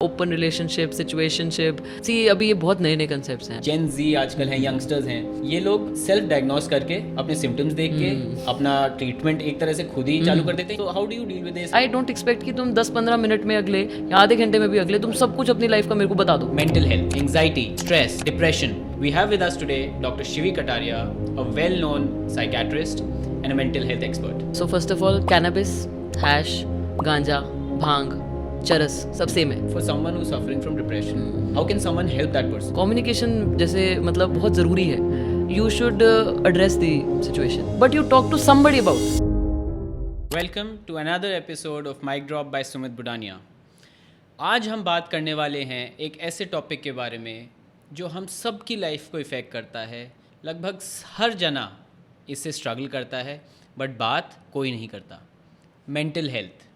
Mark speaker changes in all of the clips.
Speaker 1: Open relationship, situationship, सी अभी ये बहुत नए नए कंसेप्ट्स हैं.
Speaker 2: जेन जी आजकल हैं, यंगस्टर्स हैं, ये लोग सेल्फ डायग्नोस करके अपने सिम्टम्स देख के अपना ट्रीटमेंट एक तरह से खुद ही चालू कर देते हैं. तो how do you deal with this?
Speaker 1: I don't expect कि तुम 10-15 मिनट में अगले या आधे घंटे में भी अगले तुम सब कुछ अपनी लाइफ का मेरे को बता दो.
Speaker 2: Mental health, anxiety, stress, depression. We have with us today Dr. Shivi Kataria, a well-known psychiatrist and a mental health expert.
Speaker 1: So first of all cannabis, hash, गांजा, भांग, चरस सब सेम है.
Speaker 2: For someone who's suffering from depression, how can someone help that person?
Speaker 1: Communication जैसे मतलब बहुत ज़रूरी है. You should address the situation but you talk to somebody about.
Speaker 2: Welcome to another episode of Mic Drop by Sumit Budania. आज हम बात करने वाले हैं एक ऐसे टॉपिक के बारे में जो हम सब की लाइफ को इफ़ेक्ट करता है. लगभग हर जना इससे स्ट्रगल करता है बट बात कोई नहीं करता. Mental health,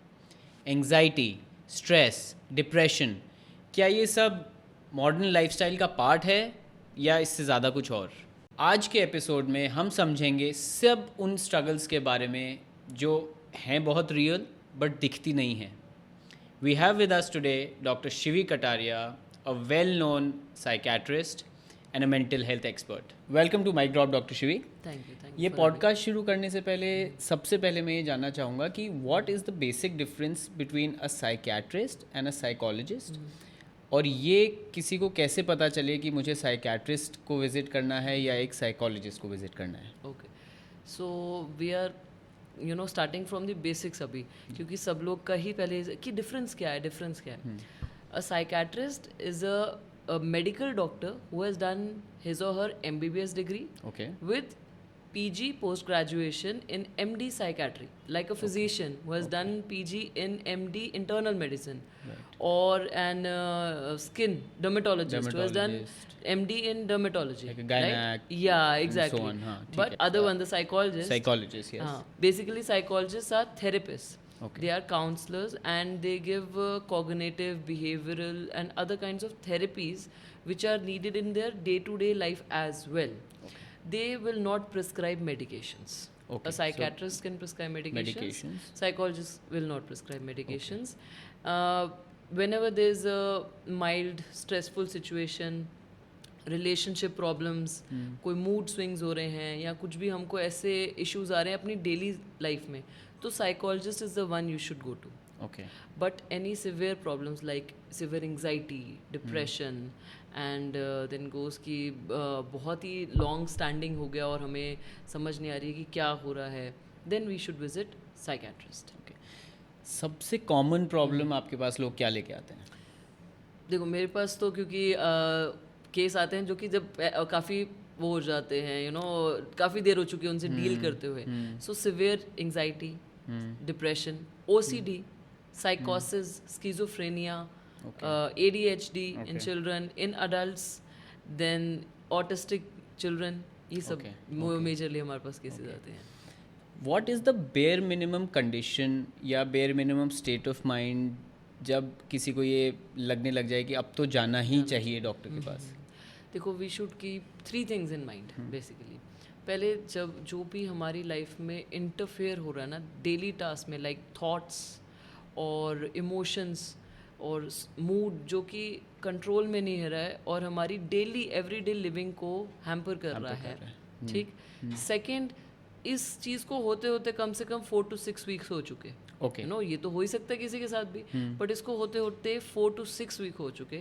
Speaker 2: anxiety, stress, depression, क्या ये सब मॉडर्न लाइफस्टाइल का पार्ट है या इससे ज़्यादा कुछ और? आज के एपिसोड में हम समझेंगे सब उन स्ट्रगल्स के बारे में जो हैं बहुत रियल बट दिखती नहीं हैं. We have with us today Dr. Shivi Kataria, a well-known psychiatrist and a mental health expert. Welcome to Mic Drop, Dr. Shivi.
Speaker 1: Thank you.
Speaker 2: ये पॉडकास्ट शुरू करने से पहले सबसे पहले मैं ये जानना चाहूँगा कि what is the basic difference between a psychiatrist and a psychologist, और ये किसी को कैसे पता चले कि मुझे साइकियाट्रिस्ट को विज़िट करना है या एक साइकोलॉजिस्ट को विज़िट करना है?
Speaker 1: Okay, so we are starting from the basics अभी, क्योंकि सब लोग का ही पहले कि डिफरेंस क्या है. A psychiatrist is a medical doctor who has done his और हर MBBS degree
Speaker 2: Okay.
Speaker 1: with PG post graduation in MD psychiatry, like a physician who has done PG in MD internal medicine, or an skin dermatologist who has done MD in dermatology,
Speaker 2: Like a gynac,
Speaker 1: right? Yeah, exactly.
Speaker 2: so on, हाँ, ठीक
Speaker 1: But
Speaker 2: है.
Speaker 1: other one, the psychologist.
Speaker 2: Psychologist, yes.
Speaker 1: Basically, psychologists are therapists.
Speaker 2: Okay.
Speaker 1: They are counselors and they give cognitive, behavioral, and other kinds of therapies which are needed in their day-to-day life as well.
Speaker 2: Okay.
Speaker 1: They will not prescribe medications.
Speaker 2: Okay,
Speaker 1: A psychiatrist can prescribe medications.
Speaker 2: Medications.
Speaker 1: Psychologists will not prescribe medications. Whenever there's a mild stressful situation, relationship problems, कोई mood swings हो रहे हैं या कुछ भी हमको ऐसे issues आ रहे हैं अपनी डेली लाइफ में, तो psychologist is the one you should go to.
Speaker 2: Okay.
Speaker 1: But any severe problems like severe anxiety, depression and then goes की बहुत ही लॉन्ग स्टैंडिंग हो गया और हमें समझ नहीं आ रही है कि क्या हो रहा है, then we should visit psychiatrist.
Speaker 2: Okay. सबसे कॉमन प्रॉब्लम आपके पास लोग क्या लेके आते हैं?
Speaker 1: देखो मेरे पास तो क्योंकि केस आते हैं जो कि जब काफ़ी वो हो जाते हैं काफ़ी देर हो चुकी है उनसे डील करते हुए. So severe anxiety, depression, OCD, साइकोसिस, schizophrenia, ADHD in children, in adults, then autistic children, ये सब मेजरली हमारे पास केसेस आते हैं.
Speaker 2: What is the bare minimum condition या bare minimum state of mind जब किसी को ये लगने लग जाए कि अब तो जाना ही चाहिए डॉक्टर के पास?
Speaker 1: देखो we should keep 3 things in mind basically. पहले जब जो भी हमारी लाइफ में इंटरफेयर हो रहा है ना डेली टास्क में, लाइक थॉट्स और इमोशंस और मूड जो कि कंट्रोल में नहीं रहा है और हमारी डेली एवरीडे लिविंग को हैम्पर कर रहा है. ठीक. सेकंड, इस चीज़ को होते होते कम से कम 4 to 6 वीक्स हो चुके.
Speaker 2: ओके.
Speaker 1: ये तो हो ही सकता है किसी के साथ भी, बट इसको होते होते 4 to 6 वीक हो चुके.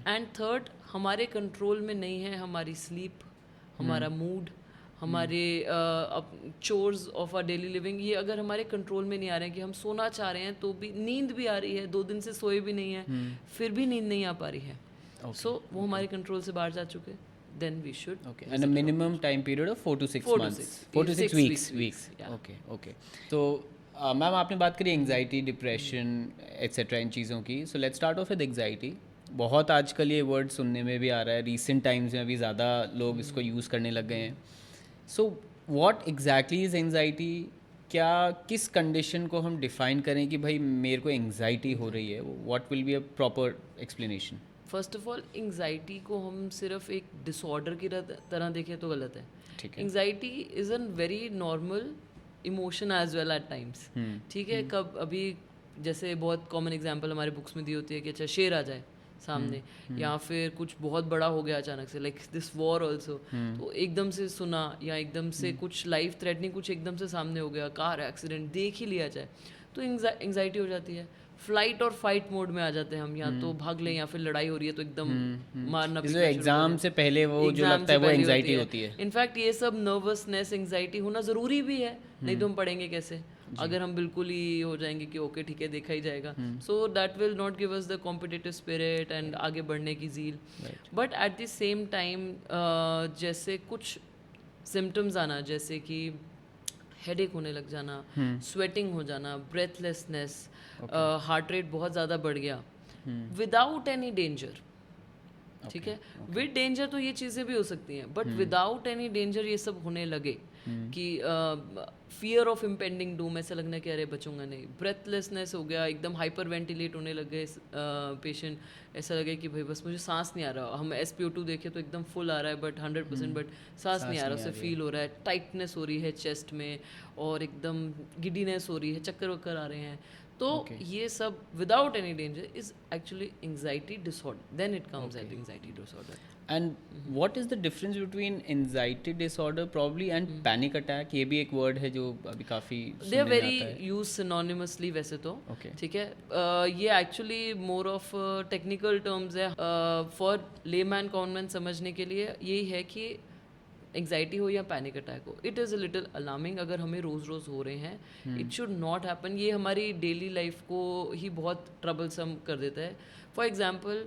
Speaker 1: एंड थर्ड, हमारे कंट्रोल में नहीं है हमारी स्लीप, हमारा मूड, हमारे chores of our daily living. ये अगर हमारे कंट्रोल में नहीं आ रहे हैं कि हम सोना चाह रहे हैं तो भी नींद भी आ रही है, 2 दिन से सोए भी नहीं है, फिर भी नींद नहीं आ पा रही है. सो वो हमारे कंट्रोल से बाहर जा चुके. then we should.
Speaker 2: Okay. And a minimum time period of 4 to 6 months. 4 to 6 weeks.
Speaker 1: Yeah.
Speaker 2: Okay. So ma'am आपने बात करी एंग्जाइटी, डिप्रेशन एट्सेट्रा इन चीज़ों की. So let's start of with anxiety. बहुत आजकल ये वर्ड सुनने में भी आ रहा है, रीसेंट टाइम्स में अभी ज़्यादा लोग इसको यूज़ करने लग गए हैं. So what exactly is anxiety? क्या किस कंडीशन को हम डिफ़ाइन करें कि भाई मेरे को एंग्जाइटी हो रही है? What will be a proper explanation?
Speaker 1: First of all anxiety को हम सिर्फ एक डिसऑर्डर की तरह देखें तो गलत है.
Speaker 2: ठीक है.
Speaker 1: Anxiety is an very normal emotion as well at times. ठीक है. कब अभी जैसे बहुत कॉमन एग्जांपल हमारे बुक्स में दी होती है कि अच्छा शेर आ जाए सामने, या फिर कुछ बहुत बड़ा हो गया अचानक से, लाइक दिस वॉर ऑल्सो, तो एकदम से सुना, या एकदम से कुछ लाइफ थ्रेटनिंग कुछ एकदम से सामने हो गया, कार एक्सीडेंट देख ही लिया जाए, तो एंग्जाइटी हो जाती है। फ्लाइट और फाइट मोड में आ जाते हैं हम, या तो भाग लें, या फिर लड़ाई हो रही है तो एकदम मारना पीटना शुरू
Speaker 2: एग्जाम
Speaker 1: कर
Speaker 2: से पहले वो जो लगता है वो एंग्जाइटी होती है।
Speaker 1: इनफैक्ट ये सब नर्वसनेस एंग्जाइटी होना ज़रूरी भी है, नहीं तो हम पढ़ेंगे कैसे अगर हम बिल्कुल ही हो जाएंगे कि ओके ठीक है देखा ही जाएगा, so that will not give us the competitive spirit and आगे बढ़ने की zeal. But at the same time जैसे कुछ सिम्टम्स आना, जैसे कि हेडेक होने लग जाना, स्वेटिंग हो जाना, ब्रेथलेसनेस, हार्ट रेट बहुत ज़्यादा बढ़ गया विदाउट एनी डेंजर, ठीक है, विद डेंजर तो ये चीज़ें भी हो सकती हैं, बट विदाउट एनी डेंजर ये सब होने लगे कि फियर ऑफ इम्पेंडिंग डूम, ऐसा लगना कि अरे बचूंगा नहीं, ब्रेथलेसनेस हो गया, एकदम हाइपर वेंटिलेट होने लग गए पेशेंट, ऐसा लगे कि भाई बस मुझे सांस नहीं आ रहा, हम SpO2 देखें तो एकदम फुल आ रहा है बट 100%, बट सांस नहीं आ रहा, उसे फील हो रहा है, टाइटनेस हो रही है चेस्ट में, और एकदम गिडीनेस हो रही है, चक्कर वक्कर आ रहे हैं, तो ये सब without any danger is actually anxiety disorder, then it comes at anxiety disorder.
Speaker 2: And what is the difference between anxiety disorder probably and panic attack? ये भी एक वर्ड है जो अभी काफ़ी
Speaker 1: they are very use synonymously वैसे तो, ठीक है, ये actually more of technical terms है, फॉर लेमैन कॉमन समझने के लिए यही है कि एंग्जाइटी हो या पैनिक अटैक हो, it is a little alarming अगर हमें रोज़ रोज़ हो रहे हैं, इट शुड नॉट हैपन, ये हमारी डेली लाइफ को ही बहुत ट्रबलसम कर देता है। फॉर एग्जांपल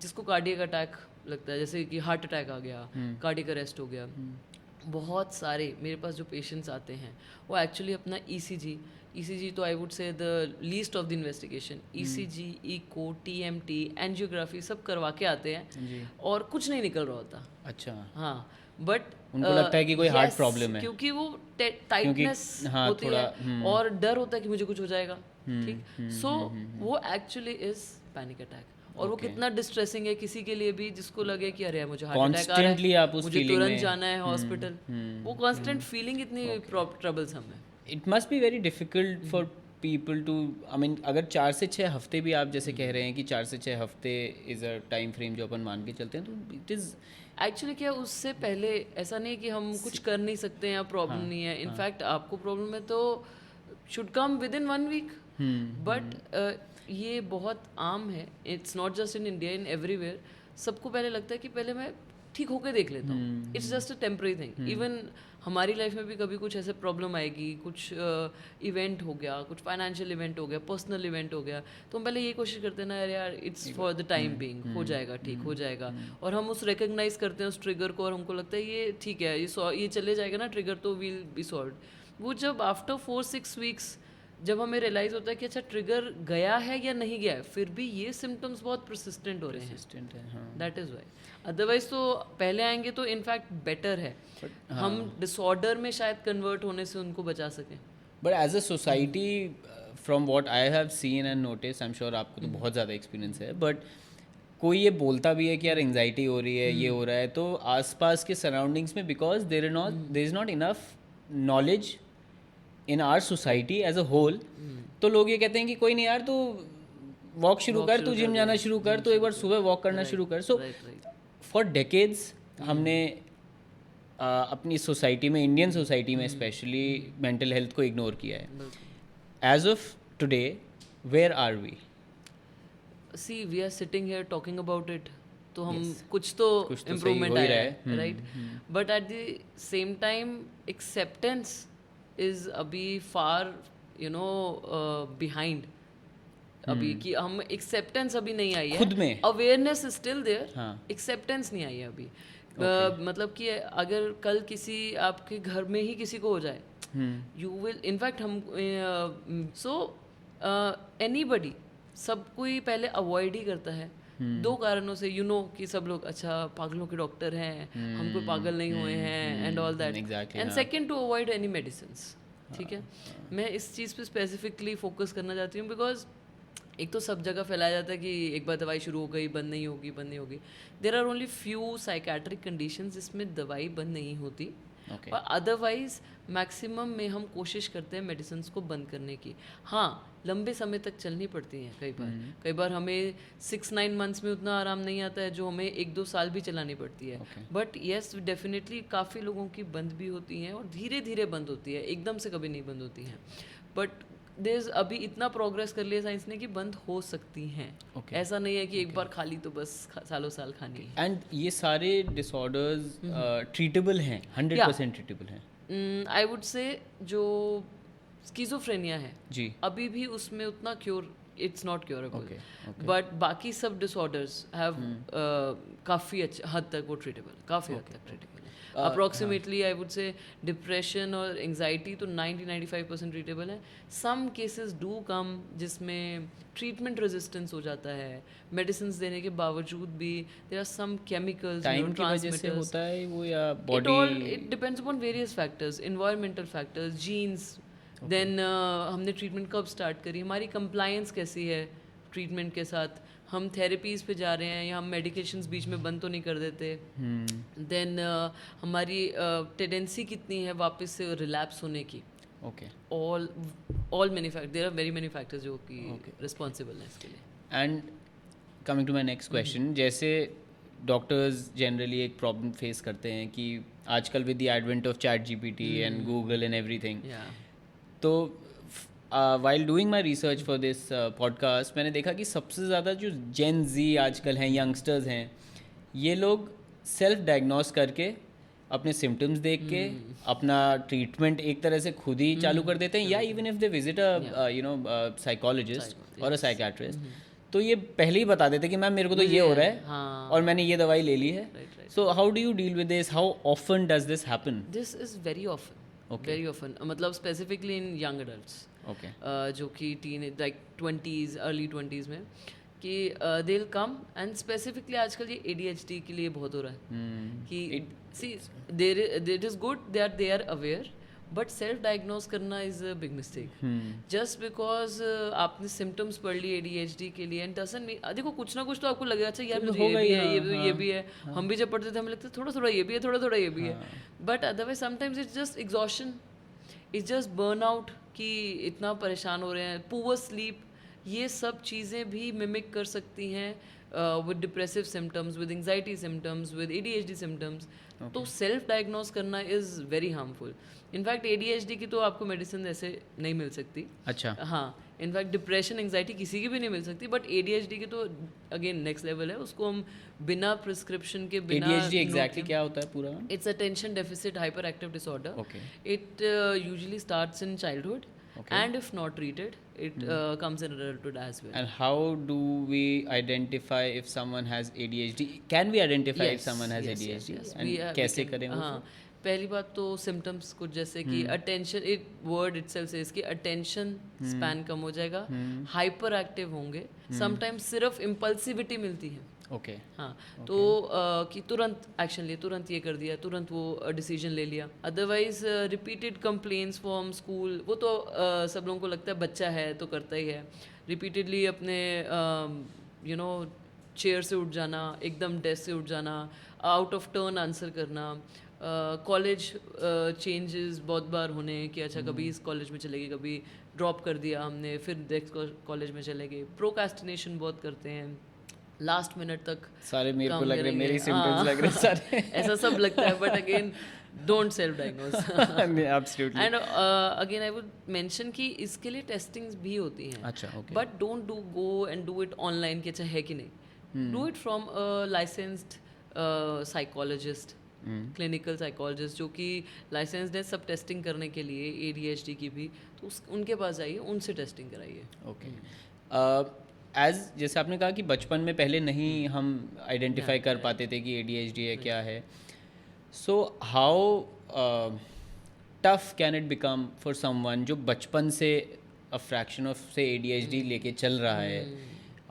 Speaker 1: जिसको कार्डियक अटैक लगता है, जैसे कि हार्ट अटैक आ गया, कार्डियक अरेस्ट हो गया, बहुत सारे मेरे पास जो पेशेंट्स आते हैं वो एक्चुअली अपना ECG तो I would say the least of the investigation, ECG, echo, TMT, angiography सब करवा के आते हैं और कुछ नहीं निकल रहा होता।
Speaker 2: अच्छा,
Speaker 1: हाँ, बट
Speaker 2: उनको लगता है कि कोई हार्ट प्रॉब्लम है,
Speaker 1: क्योंकि वो टाइटनेस होती है और डर होता है कि मुझे कुछ हो जाएगा, ठीक, सो वो एक्चुअली इज पैनिक अटैक, और वो कितना डिस्ट्रेसिंग है किसी के लिए भी जिसको लगे कि अरे मुझे हार्ट अटैक आ रहा है, मुझे तुरंत जाना है हॉस्पिटल, वो कांस्टेंट फीलिंग इतनी ट्रबलसम है।
Speaker 2: It must be very difficult for people to, I mean अगर 4 से 6 हफ्ते भी आप जैसे कह रहे हैं कि 4 से 6 हफ्ते इज़ अ टाइम फ्रेम जो अपन मान के चलते हैं, तो इट इज़
Speaker 1: एक्चुअली क्या उससे पहले ऐसा नहीं कि हम कुछ कर नहीं सकते हैं या प्रॉब्लम नहीं है, इनफैक्ट आपको प्रॉब्लम है तो should come within 1 week, but ये बहुत आम है, it's not just in India, in everywhere, सबको पहले लगता है कि पहले मैं ठीक होके देख लेता हूँ, it's just a temporary thing. Even हमारी लाइफ में भी कभी कुछ ऐसे प्रॉब्लम आएगी, कुछ इवेंट हो गया, कुछ फाइनेंशियल इवेंट हो गया, पर्सनल इवेंट हो गया, तो हम पहले ये कोशिश करते हैं ना यार it's for the time being, हो जाएगा ठीक हो जाएगा, और हम उस रिकग्नाइज करते हैं उस ट्रिगर को, और हमको लगता है ये ठीक है, ये चले जाएगा ना ट्रिगर, तो विल बी सॉल्व। वो जब आफ्टर 4-6 वीक्स जब हमें रियलाइज होता है कि अच्छा ट्रिगर गया है या नहीं गया है, फिर भी ये सिम्टम्स बहुत परसिस्टेंट हो रहे हैं, दैट इज़ वाई, अदरवाइज तो पहले आएंगे तो इनफैक्ट बेटर है, हम डिसऑर्डर में शायद कन्वर्ट होने से उनको बचा सकें।
Speaker 2: But as a society from what I have seen and notice, I am sure आपको तो बहुत ज़्यादा एक्सपीरियंस है, बट कोई ये बोलता भी है कि यार एंग्जाइटी हो रही है, ये हो रहा है, तो आसपास के सराउंडिंग्स में because there is not enough knowledge in our society as a whole, तो लोग ये कहते हैं कि कोई नहीं यार तू वॉक शुरू कर, तू जिम जाना शुरू कर, तो एक बार सुबह वॉक करना शुरू कर। सो फॉर डेकेड्स हमने अपनी सोसाइटी में, इंडियन सोसाइटी में स्पेशली, मेंटल हेल्थ को इग्नोर किया है। As of today where are we?
Speaker 1: See we are sitting here talking about it, तो हम कुछ तो इम्प्रूवमेंट आया है, right, but at the same time acceptance is अभी फार बिहाइंड, अभी कि हम एक्सेप्टेंस अभी नहीं आई है
Speaker 2: खुद में,
Speaker 1: awareness is still there, acceptance नहीं आई है अभी। मतलब कि अगर कल किसी आपके घर में ही किसी को हो जाए, यू विल इनफैक्ट हम सो एनीबडी, सब कोई पहले अवॉइड ही करता है, 2 कारणों से, कि सब लोग अच्छा पागलों के डॉक्टर हैं, हम कोई पागल नहीं हुए हैं and all that, and second to avoid any medicines, ठीक है। मैं इस चीज़ पे स्पेसिफिकली फोकस करना चाहती हूँ, बिकॉज एक तो सब जगह फैलाया जाता है कि एक बार दवाई शुरू हो गई बंद नहीं होगी। There are only few psychiatric conditions जिसमें दवाई बंद नहीं होती,
Speaker 2: Okay.
Speaker 1: और अदरवाइज मैक्सिमम में हम कोशिश करते हैं मेडिसिन को बंद करने की. हाँ, लंबे समय तक चलनी पड़ती हैं कई बार हमें 6-9 मंथ्स में उतना आराम नहीं आता है जो हमें 1-2 साल भी चलानी पड़ती है. बट येस डेफिनेटली काफ़ी लोगों की बंद भी होती हैं और धीरे धीरे बंद होती है, एकदम से कभी नहीं बंद होती हैं. बट देर अभी इतना प्रोग्रेस कर लिया साइंस ने कि बंद हो सकती हैं. ऐसा नहीं है कि एक बार खा ली तो बस सालों साल खानी है.
Speaker 2: एंड ये सारे डिसऑर्डर्स ट्रीटेबल हैं, 100% ट्रीटेबल हैं.
Speaker 1: आई वुड से जो स्किज़ोफ्रेनिया है
Speaker 2: जी,
Speaker 1: अभी भी उसमें उतना cure it's not curable.
Speaker 2: Okay.
Speaker 1: But बाकी सब डिसऑर्डर्स हैव काफ़ी हद तक वो ट्रीटेबल, काफ़ी हद तक ट्रीटेबल. अप्रॉक्सीमेटली आई वुड से डिप्रेशन और एंजाइटी तो 90-95% ट्रीटेबल है. सम केसेस डू कम जिसमें ट्रीटमेंट रेजिस्टेंस हो जाता है मेडिसिन देने के बावजूद भी. There are some chemicals,
Speaker 2: time की वजह से होता है वो या body.
Speaker 1: It depends upon various factors, environmental factors, genes. Then हमने ट्रीटमेंट कब स्टार्ट करी, हमारी कंप्लायंस कैसी है ट्रीटमेंट के साथ, हम थेरेपीज़ पे जा रहे हैं या हम मेडिकेशंस बीच में बंद तो नहीं कर देते. देन हमारी टेंडेंसी कितनी है वापस से रिलैप्स होने की.
Speaker 2: Okay.
Speaker 1: All many factor, there are very many factors जो कि रिस्पॉन्सिबल हैं इसके लिए.
Speaker 2: And coming to my next question, जैसे डॉक्टर्स जनरली एक प्रॉब्लम फेस करते हैं कि आजकल with the advent of chat GPT and Google and everything, तो while doing my research for this podcast मैंने देखा कि सबसे ज़्यादा जो जेन जी आजकल हैं, यंगस्टर्स हैं, ये लोग सेल्फ डायग्नोस करके अपने सिम्टम्स देख के अपना ट्रीटमेंट एक तरह से खुद ही चालू कर देते हैं, या even if they visit a you know psychologist और अ साइकियाट्रिस्ट, तो ये पहले ही बता देते कि मैम मेरे को तो ये हो रहा है और मैंने ये दवाई ले ली है. So how do you deal with this, how often does this happen?
Speaker 1: This is very often, very often, मतलब स्पेसिफिकली इन यंग एडल्ट्स. जो कि tin like 20s early 20s में कि they will come and specifically आजकल ये ADHD के लिए बहुत हो रहा है कि see it is good they are aware, but self diagnose करना is a big mistake. Just because आपने सिम्टम्स पढ़ लिए ADHD के लिए एंड डजंट मीन, देखो कुछ ना कुछ तो आपको लगेगा अच्छा यार मुझे ये भी है, ये भी है. हम भी जब पढ़ते थे हमें लगता है थोड़ा थोड़ा ये भी है, थोड़ा थोड़ा ये भी है. But otherwise sometimes it's just exhaustion, it's just burn out कि इतना परेशान हो रहे हैं, पुअर स्लीप, ये सब चीज़ें भी मिमिक कर सकती हैं with depressive symptoms, with anxiety symptoms, with ADHD symptoms. तो सेल्फ डायग्नोज करना is very harmful. In fact ADHD की तो आपको मेडिसिन ऐसे नहीं मिल सकती.
Speaker 2: अच्छा.
Speaker 1: हाँ, इनफैक्ट डिप्रेशन एंजाइटी किसी की भी नहीं मिल सकती, बट ADHD की तो अगेन नेक्स्ट लेवल है. उसको हम बिना प्रिस्क्रिप्शन के, बिना
Speaker 2: ADHD एग्जैक्टली क्या होता है पूरा?
Speaker 1: It's attention deficit hyper active disorder. It usually starts in childhood. And if not treated, it comes in adulthood as well.
Speaker 2: And how do we identify if someone has ADHD? Can we identify if someone has ADHD?
Speaker 1: Yes.
Speaker 2: And कैसे करें वो?
Speaker 1: हाँ, पहली बात तो symptoms कुछ जैसे कि अटेंशन, इट वर्ड इटसेल्फ से इसकी अटेंशन स्पैन कम हो जाएगा, हाइपर एक्टिव होंगे, समटाइम्स सिर्फ इम्पल्सिविटी मिलती है.
Speaker 2: ओके.
Speaker 1: हाँ, तो कि तुरंत एक्शन लिए, तुरंत ये कर दिया, तुरंत वो डिसीजन ले लिया. Otherwise repeated complaints from school, वो तो सब लोगों को लगता है बच्चा है तो करता ही है. रिपीटेडली अपने यू नो चेयर से उठ जाना, एकदम डेस्क से उठ जाना, आउट ऑफ टर्न आंसर करना, कॉलेज चेंजेस बहुत बार होने कि अच्छा कभी इस कॉलेज में चले गए, कभी ड्रॉप कर दिया हमने, फिर नेक्स्ट कॉलेज में चले गए. प्रोकास्टिनेशन बहुत करते हैं, लास्ट मिनट तक
Speaker 2: सारे मेरे को लग रहे, मेरे सिम्टम्स लग रहे सारे.
Speaker 1: ऐसा सब लगता है, but again don't self diagnose.
Speaker 2: Absolutely.
Speaker 1: And again I would mention कि इसके लिए टेस्टिंग्स भी होती हैं.
Speaker 2: अच्छा. Okay.
Speaker 1: But don't go and do it online कि अच्छा है कि नहीं. Do it from a licensed psychologist, clinical psychologist जो कि लाइसेंस्ड है सब टेस्टिंग करने के लिए, ADHD की भी, तो उनके पास जाइए, उनसे टेस्टिंग कराइए.
Speaker 2: ओके. जैसे आपने कहा कि बचपन में पहले नहीं हम आइडेंटिफाई कर पाते थे कि ADHD है क्या है. So how tough can it become for someone जो बचपन से अ फ्रैक्शन ऑफ से ADHD लेके चल रहा है.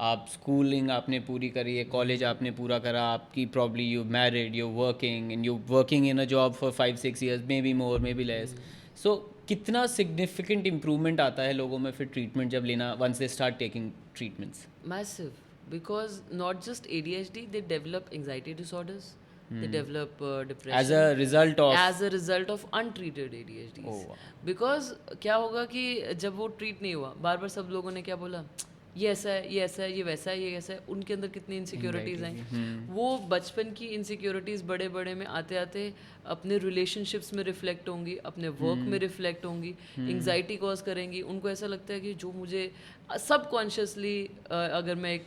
Speaker 2: आप स्कूलिंग आपने पूरी करी है, कॉलेज आपने पूरा करा, आपकी probably you married, you working and you working in a job for 5-6 years, may be more may be less. So कितना सिग्निफिकेंट इम्प्रूवमेंट आता है लोगों में फिर ट्रीटमेंट जब लेना, once they start taking treatments?
Speaker 1: Massive, because not just ADHD, they develop anxiety disorders, they develop
Speaker 2: As
Speaker 1: depression
Speaker 2: a result of
Speaker 1: as a result of untreated ADHD.
Speaker 2: Oh, wow.
Speaker 1: Because क्या होगा कि जब वो treat नहीं हुआ, बार बार सब लोगों ने क्या बोला, ये ऐसा है, ये ऐसा है, ये वैसा है, ये ऐसा है, उनके अंदर कितनी इनसिक्योरिटीज़ हैं। वो बचपन की इनसिक्योरिटीज़ बड़े बड़े में आते आते अपने रिलेशनशिप्स में रिफ्लेक्ट होंगी, अपने वर्क में रिफ्लेक्ट होंगी, एंग्जाइटी कॉज करेंगी। उनको ऐसा लगता है कि जो मुझे सब कॉन्शियसली, अगर मैं एक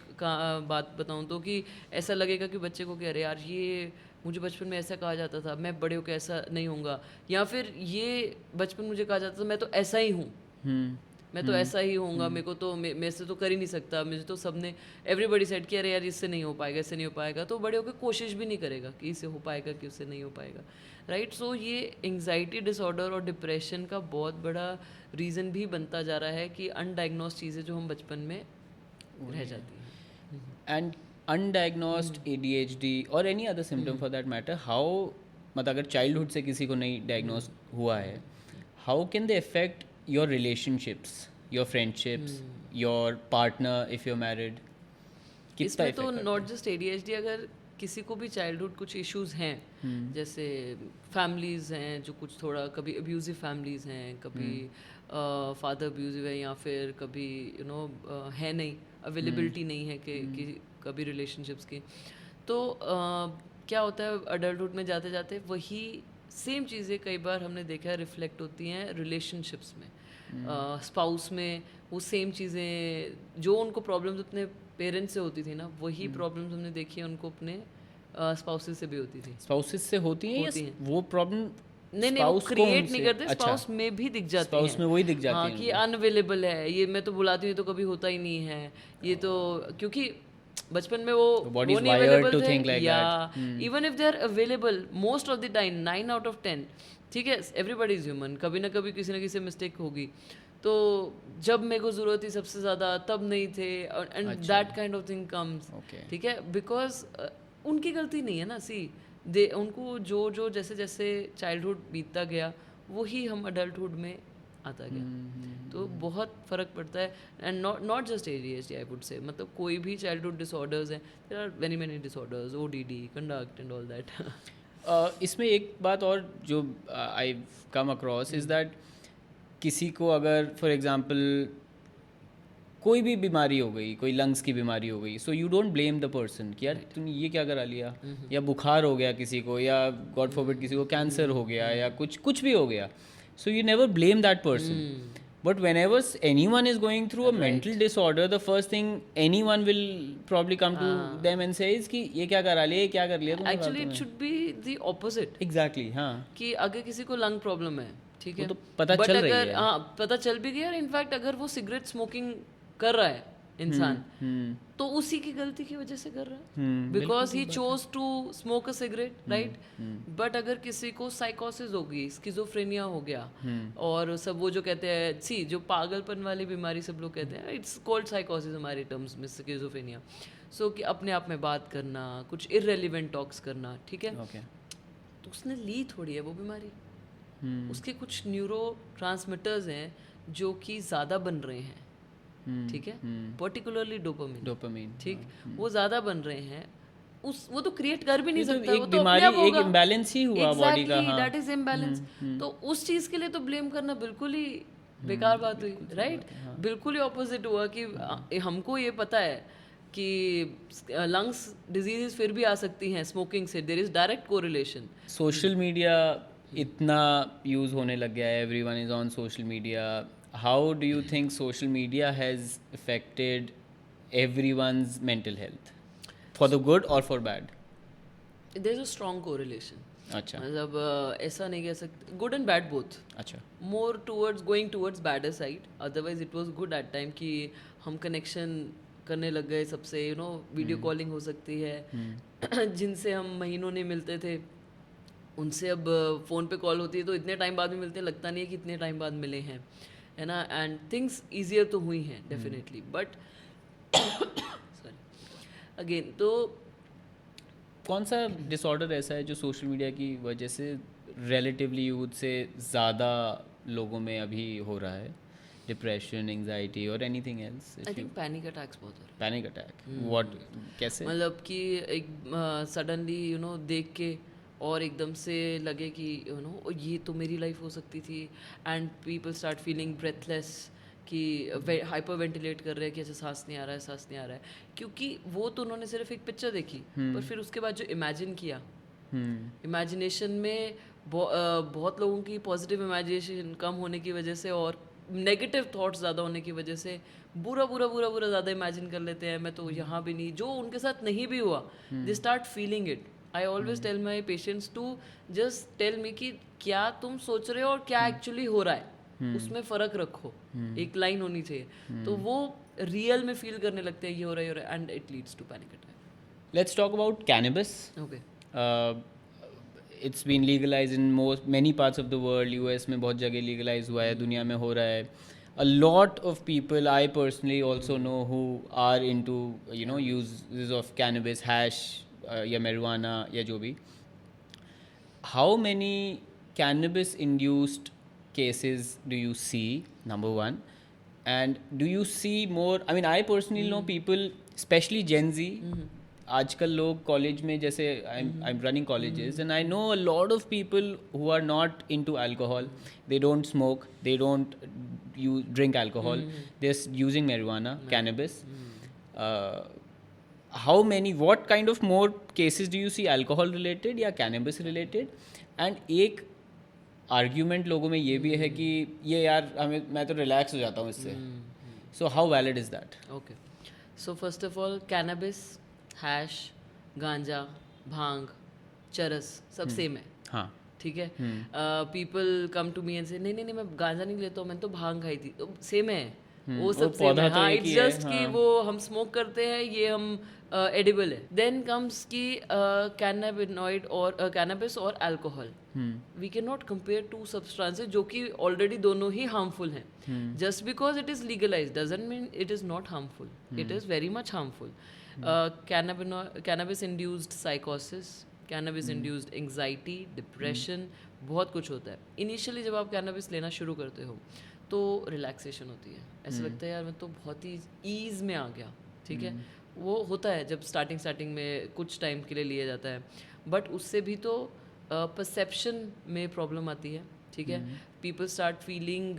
Speaker 1: बात बताऊं तो, कि ऐसा लगेगा कि बच्चे को कि अरे यार ये मुझे बचपन में ऐसा कहा जाता था, मैं बड़े होकर ऐसा नहीं होऊंगा, या फिर ये बचपन मुझे कहा जाता था मैं तो ऐसा ही हूँ, मैं तो ऐसा ही होऊंगा, मेरे को तो मेरे से तो कर ही नहीं सकता, मुझे तो सबने एवरीबॉडी सेड कि अरे यार इससे नहीं हो पाएगा, इससे नहीं हो पाएगा, तो बड़े होकर कोशिश भी नहीं करेगा कि इससे हो पाएगा कि उससे नहीं हो पाएगा, राइट। सो ये एंग्जाइटी डिसऑर्डर और डिप्रेशन का बहुत बड़ा रीज़न भी बनता जा रहा है कि अनडायग्नोज चीज़ें जो हम बचपन में रह जाती हैं।
Speaker 2: एंड undiagnosed ADHD और any other symptom for that matter, how, मतलब अगर चाइल्डहुड से किसी को नहीं डायग्नोज हुआ है, how can they affect your relationships, your friendships, your partner if you're married? कितना
Speaker 1: इसमें तो
Speaker 2: effect
Speaker 1: नॉट जस्ट ADHD, अगर किसी को भी चाइल्डहुड कुछ इश्यूज हैं, जैसे फैमिलीज़ हैं जो कुछ थोड़ा कभी अब्यूजिव फैमिलीज़ हैं, कभी फादर अब्यूजिव है, या फिर कभी है नहीं, अवेलेबिलिटी नहीं है कि कभी रिलेशनशिप्स की, तो क्या होता है अडल्टहुड में जाते जाते वही सेम चीज़ें कई बार हमने देखा है रिफ्लेक्ट होती हैं रिलेशनशिप्स में, स्पाउस में। वो सेम चीज़ें जो उनको प्रॉब्लम्स अपने पेरेंट्स से होती थी ना, वही प्रॉब्लम्स हमने देखी है उनको अपने स्पाउसेस से भी होती थी।
Speaker 2: स्पाउसेस से होती हैं या वो प्रॉब्लम
Speaker 1: नहीं वो क्रिएट नहीं करते, स्पाउस में भी दिख जाती
Speaker 2: स्पाउस में वही दिख जाती
Speaker 1: हाँ,
Speaker 2: हैं
Speaker 1: कि अनअवेलेबल है, ये मैं तो बुलाती हूँ तो कभी होता ही नहीं है, ये तो क्योंकि बचपन में वो नहीं अवेलेबल थे, या even if they are available most of the time 9 out of 10, ठीक है, एवरीबॉडी इज ह्यूमन, कभी ना कभी किसी ना किसी मिस्टेक होगी, तो जब मेरे को ज़रूरत थी सबसे ज़्यादा तब नहीं थे, and that kind of thing comes, ठीक है, बिकॉज उनकी गलती नहीं है ना। सी दे उनको जो जैसे जैसे चाइल्डहुड बीतता गया वही हम अडल्टहुड में आता गया, तो बहुत फ़र्क पड़ता है। And not just ADHD, I would say, मतलब कोई भी चाइल्डहुड डिसऑर्डर्स हैं, there are very many disorders, ODD, conduct and all that.
Speaker 2: इसमें एक बात और जो I come across is that किसी को अगर फॉर एग्जांपल कोई भी बीमारी हो गई, कोई लंग्स की बीमारी हो गई, so you don't blame the person कि यार तूने ये क्या करा लिया, या बुखार हो गया किसी को, या गॉड फॉरबिड किसी को कैंसर हो गया, या कुछ भी हो गया, so you never blame that person. But whenever anyone is going through a mental disorder, the first thing anyone will probably come to them and say is कि ये क्या करा लिया, ये क्या कर लिया तुमने।
Speaker 1: Actually it should be the opposite.
Speaker 2: Exactly, हाँ, कि
Speaker 1: अगर किसी को लंग प्रॉब्लम है, ठीक है,
Speaker 2: तो पता चल रही है,
Speaker 1: हाँ पता चल भी गया, इनफैक्ट अगर वो सिगरेट स्मोकिंग कर रहा है इंसान, तो उसी की गलती की वजह से कर रहा है, because he chose to smoke a cigarette, right. But अगर किसी को साइकोसिस हो गई, स्किज़ोफ्रेनिया हो गया, और सब वो जो कहते हैं, सी जो पागलपन वाली बीमारी सब लोग कहते हैं, इट्स कॉल्ड साइकोसिस हमारे टर्म्स में, स्किज़ोफ्रेनिया। सो कि अपने आप में बात करना, कुछ इररेलेवेंट टॉक्स करना, ठीक है, तो उसने ली थोड़ी है वो बीमारी, उसके कुछ न्यूरो ट्रांसमिटर्स हैं जो कि ज़्यादा बन रहे हैं, ठीक है, पर्टिकुलरली डोपामिन, ठीक, वो ज़्यादा बन रहे हैं, वो तो क्रिएट कर भी नहीं सकता, वो तो
Speaker 2: बीमारी, एक इम्बैलेंस ही हुआ बॉडी का, हाँ,
Speaker 1: दैट इज इम्बैलेंस। तो उस चीज़ के लिए तो ब्लेम करना बिल्कुल ही बेकार बात हुई, राइट। बिल्कुल ही ऑपोजिट हुआ कि हमको ये पता है कि लंग्स डिजीजेस फिर भी आ सकती हैं स्मोकिंग से, there is direct correlation.
Speaker 2: Social media इतना यूज़ होने लग गया है, everyone is on social media. How do you think social media has affected everyone's mental health, for the good or for bad?
Speaker 1: There's a strong correlation.
Speaker 2: अच्छा,
Speaker 1: मतलब ऐसा नहीं कह सकते, गुड एंड बैड बोथ.
Speaker 2: अच्छा,
Speaker 1: more towards going towards badder side, otherwise it was good at time कि हम connection करने लग गए सबसे, यू नो, वीडियो कॉलिंग हो सकती है जिनसे हम महीनों नहीं मिलते थे, उनसे अब फ़ोन पे कॉल होती है तो इतने टाइम बाद में मिलते हैं, लगता नहीं है कि इतने टाइम बाद मिले हैं, है ना. एंड थिंग्स ईजियर तो हुई हैं डेफिनेटली, बट सॉरी अगेन, तो
Speaker 2: कौन सा डिसऑर्डर ऐसा है जो सोशल मीडिया की वजह से रिलेटिवली यूथ से ज़्यादा लोगों में अभी हो रहा है? डिप्रेशन, एंजाइटी और anything else?
Speaker 1: I think panic attacks बहुत हो रहे
Speaker 2: पैनिक अटैक, व्हाट, कैसे?
Speaker 1: हैं, मतलब कि एक सडनली देख के और एकदम से लगे कि ये तो मेरी लाइफ हो सकती थी, and people start feeling breathless कि हाइपर वेंटिलेट कर रहे हैं कि ऐसे सांस नहीं आ रहा है, सांस नहीं आ रहा है, क्योंकि वो तो उन्होंने सिर्फ एक पिक्चर देखी, पर फिर उसके बाद जो इमेजिन किया, इमेजिनेशन में बहुत लोगों की पॉजिटिव इमेजिनेशन कम होने की वजह से और नेगेटिव थॉट्स ज़्यादा होने की वजह से बुरा बुरा बुरा बुरा ज़्यादा इमेजिन कर लेते हैं, मैं तो यहाँ भी नहीं, जो उनके साथ नहीं भी हुआ, they start feeling it. I always tell my patients to just tell me कि क्या तुम सोच रहे हो और क्या एक्चुअली हो रहा है, उसमें फ़र्क रखो, एक लाइन होनी चाहिए, तो वो रियल में फील करने लगते हैं ये हो रहा है, and it leads to panic attack.
Speaker 2: Let's talk about cannabis.
Speaker 1: Okay.
Speaker 2: It's been legalise in many parts of the world. US में बहुत जगह लीगलाइज हुआ है, दुनिया में हो रहा है. A lot of people, I personally also know, who are into use of cannabis, hash या marijuana या जो भी. How many cannabis induced cases do you see, number one, and do you see more? I mean, I personally know people, especially Gen Z. आजकल लोग college में, जैसे I'm running colleges, and I know a lot of people who are not into alcohol. They don't smoke, they don't drink alcohol, they're using marijuana, cannabis. How many, what kind of more cases do you see alcohol related या cannabis related? And एक argument लोगों में ये भी है कि ये यार मैं तो रिलैक्स हो जाता हूँ इससे. So how valid is that?
Speaker 1: Okay, so first of all cannabis, hash, गांजा, भांग, चरस सब सेम है.
Speaker 2: हाँ,
Speaker 1: ठीक है. People come to me and say नहीं नहीं नहीं मैं गांजा नहीं लेता हूँ, मैंने तो भांग खाई थी, तो सेम है, वो सब सेम है. हाँ, इट्स जस्ट कि वो हम स्मोक करते हैं, ये हम एडिबल है. देन कम्स कि कैनाबिनॉइड और कैनबिस और alcohol, we can not compare to substances जो कि ऑलरेडी दोनों ही हार्मफुल हैं. Just because it is legalised doesn't mean it is not harmful, it is very much harmful. Cannabis induced साइकोसिस, cannabis induced anxiety, depression, बहुत कुछ होता है. इनिशियली जब आप कैनबिस लेना शुरू करते हो तो रिलैक्सेशन होती है, ऐसा लगता है यार मैं तो बहुत ही ईज़ में आ गया. ठीक है, वो होता है जब स्टार्टिंग में कुछ टाइम के लिए लिया जाता है, बट उससे भी तो परसेप्शन में प्रॉब्लम आती है. ठीक है, पीपल स्टार्ट फीलिंग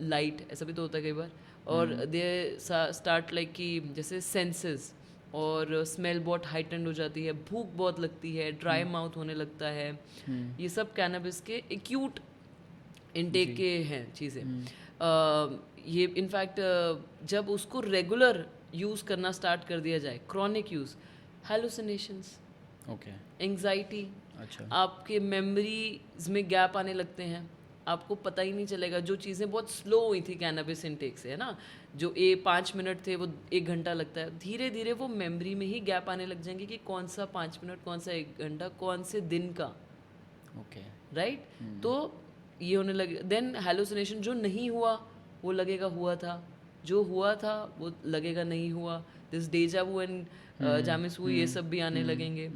Speaker 1: लाइट, ऐसा भी तो होता है कई बार, और दे स्टार्ट लाइक कि जैसे सेंसेस और स्मेल बहुत हाइटेंड हो जाती है, भूख बहुत लगती है, ड्राई माउथ होने लगता है. ये सब कैनबिस के एक्यूट इनटेक के हैं चीज़ें. ये इनफैक्ट जब उसको रेगुलर यूज़ करना स्टार्ट कर दिया जाए, chronic use, hallucinations,
Speaker 2: okay,
Speaker 1: anxiety,
Speaker 2: अच्छा,
Speaker 1: आपके मेमोरीज में गैप आने लगते हैं, आपको पता ही नहीं चलेगा. जो चीज़ें बहुत स्लो हुई थी कैनबिस इनटेक से, है ना, जो 5 मिनट थे वो 1 घंटा लगता है, धीरे धीरे वो मेमोरी में ही गैप आने लग जाएंगे कि कौन सा 5 मिनट, कौन सा 1 घंटा, कौन से दिन का.
Speaker 2: Okay,
Speaker 1: right. तो ये होने लगे. देन हेलुसिनेशन, जो नहीं हुआ वो लगेगा हुआ था, जो हुआ था वो लगेगा नहीं हुआ. दिस डेजा वू एंड जामिस वू, ये सब भी आने लगेंगे,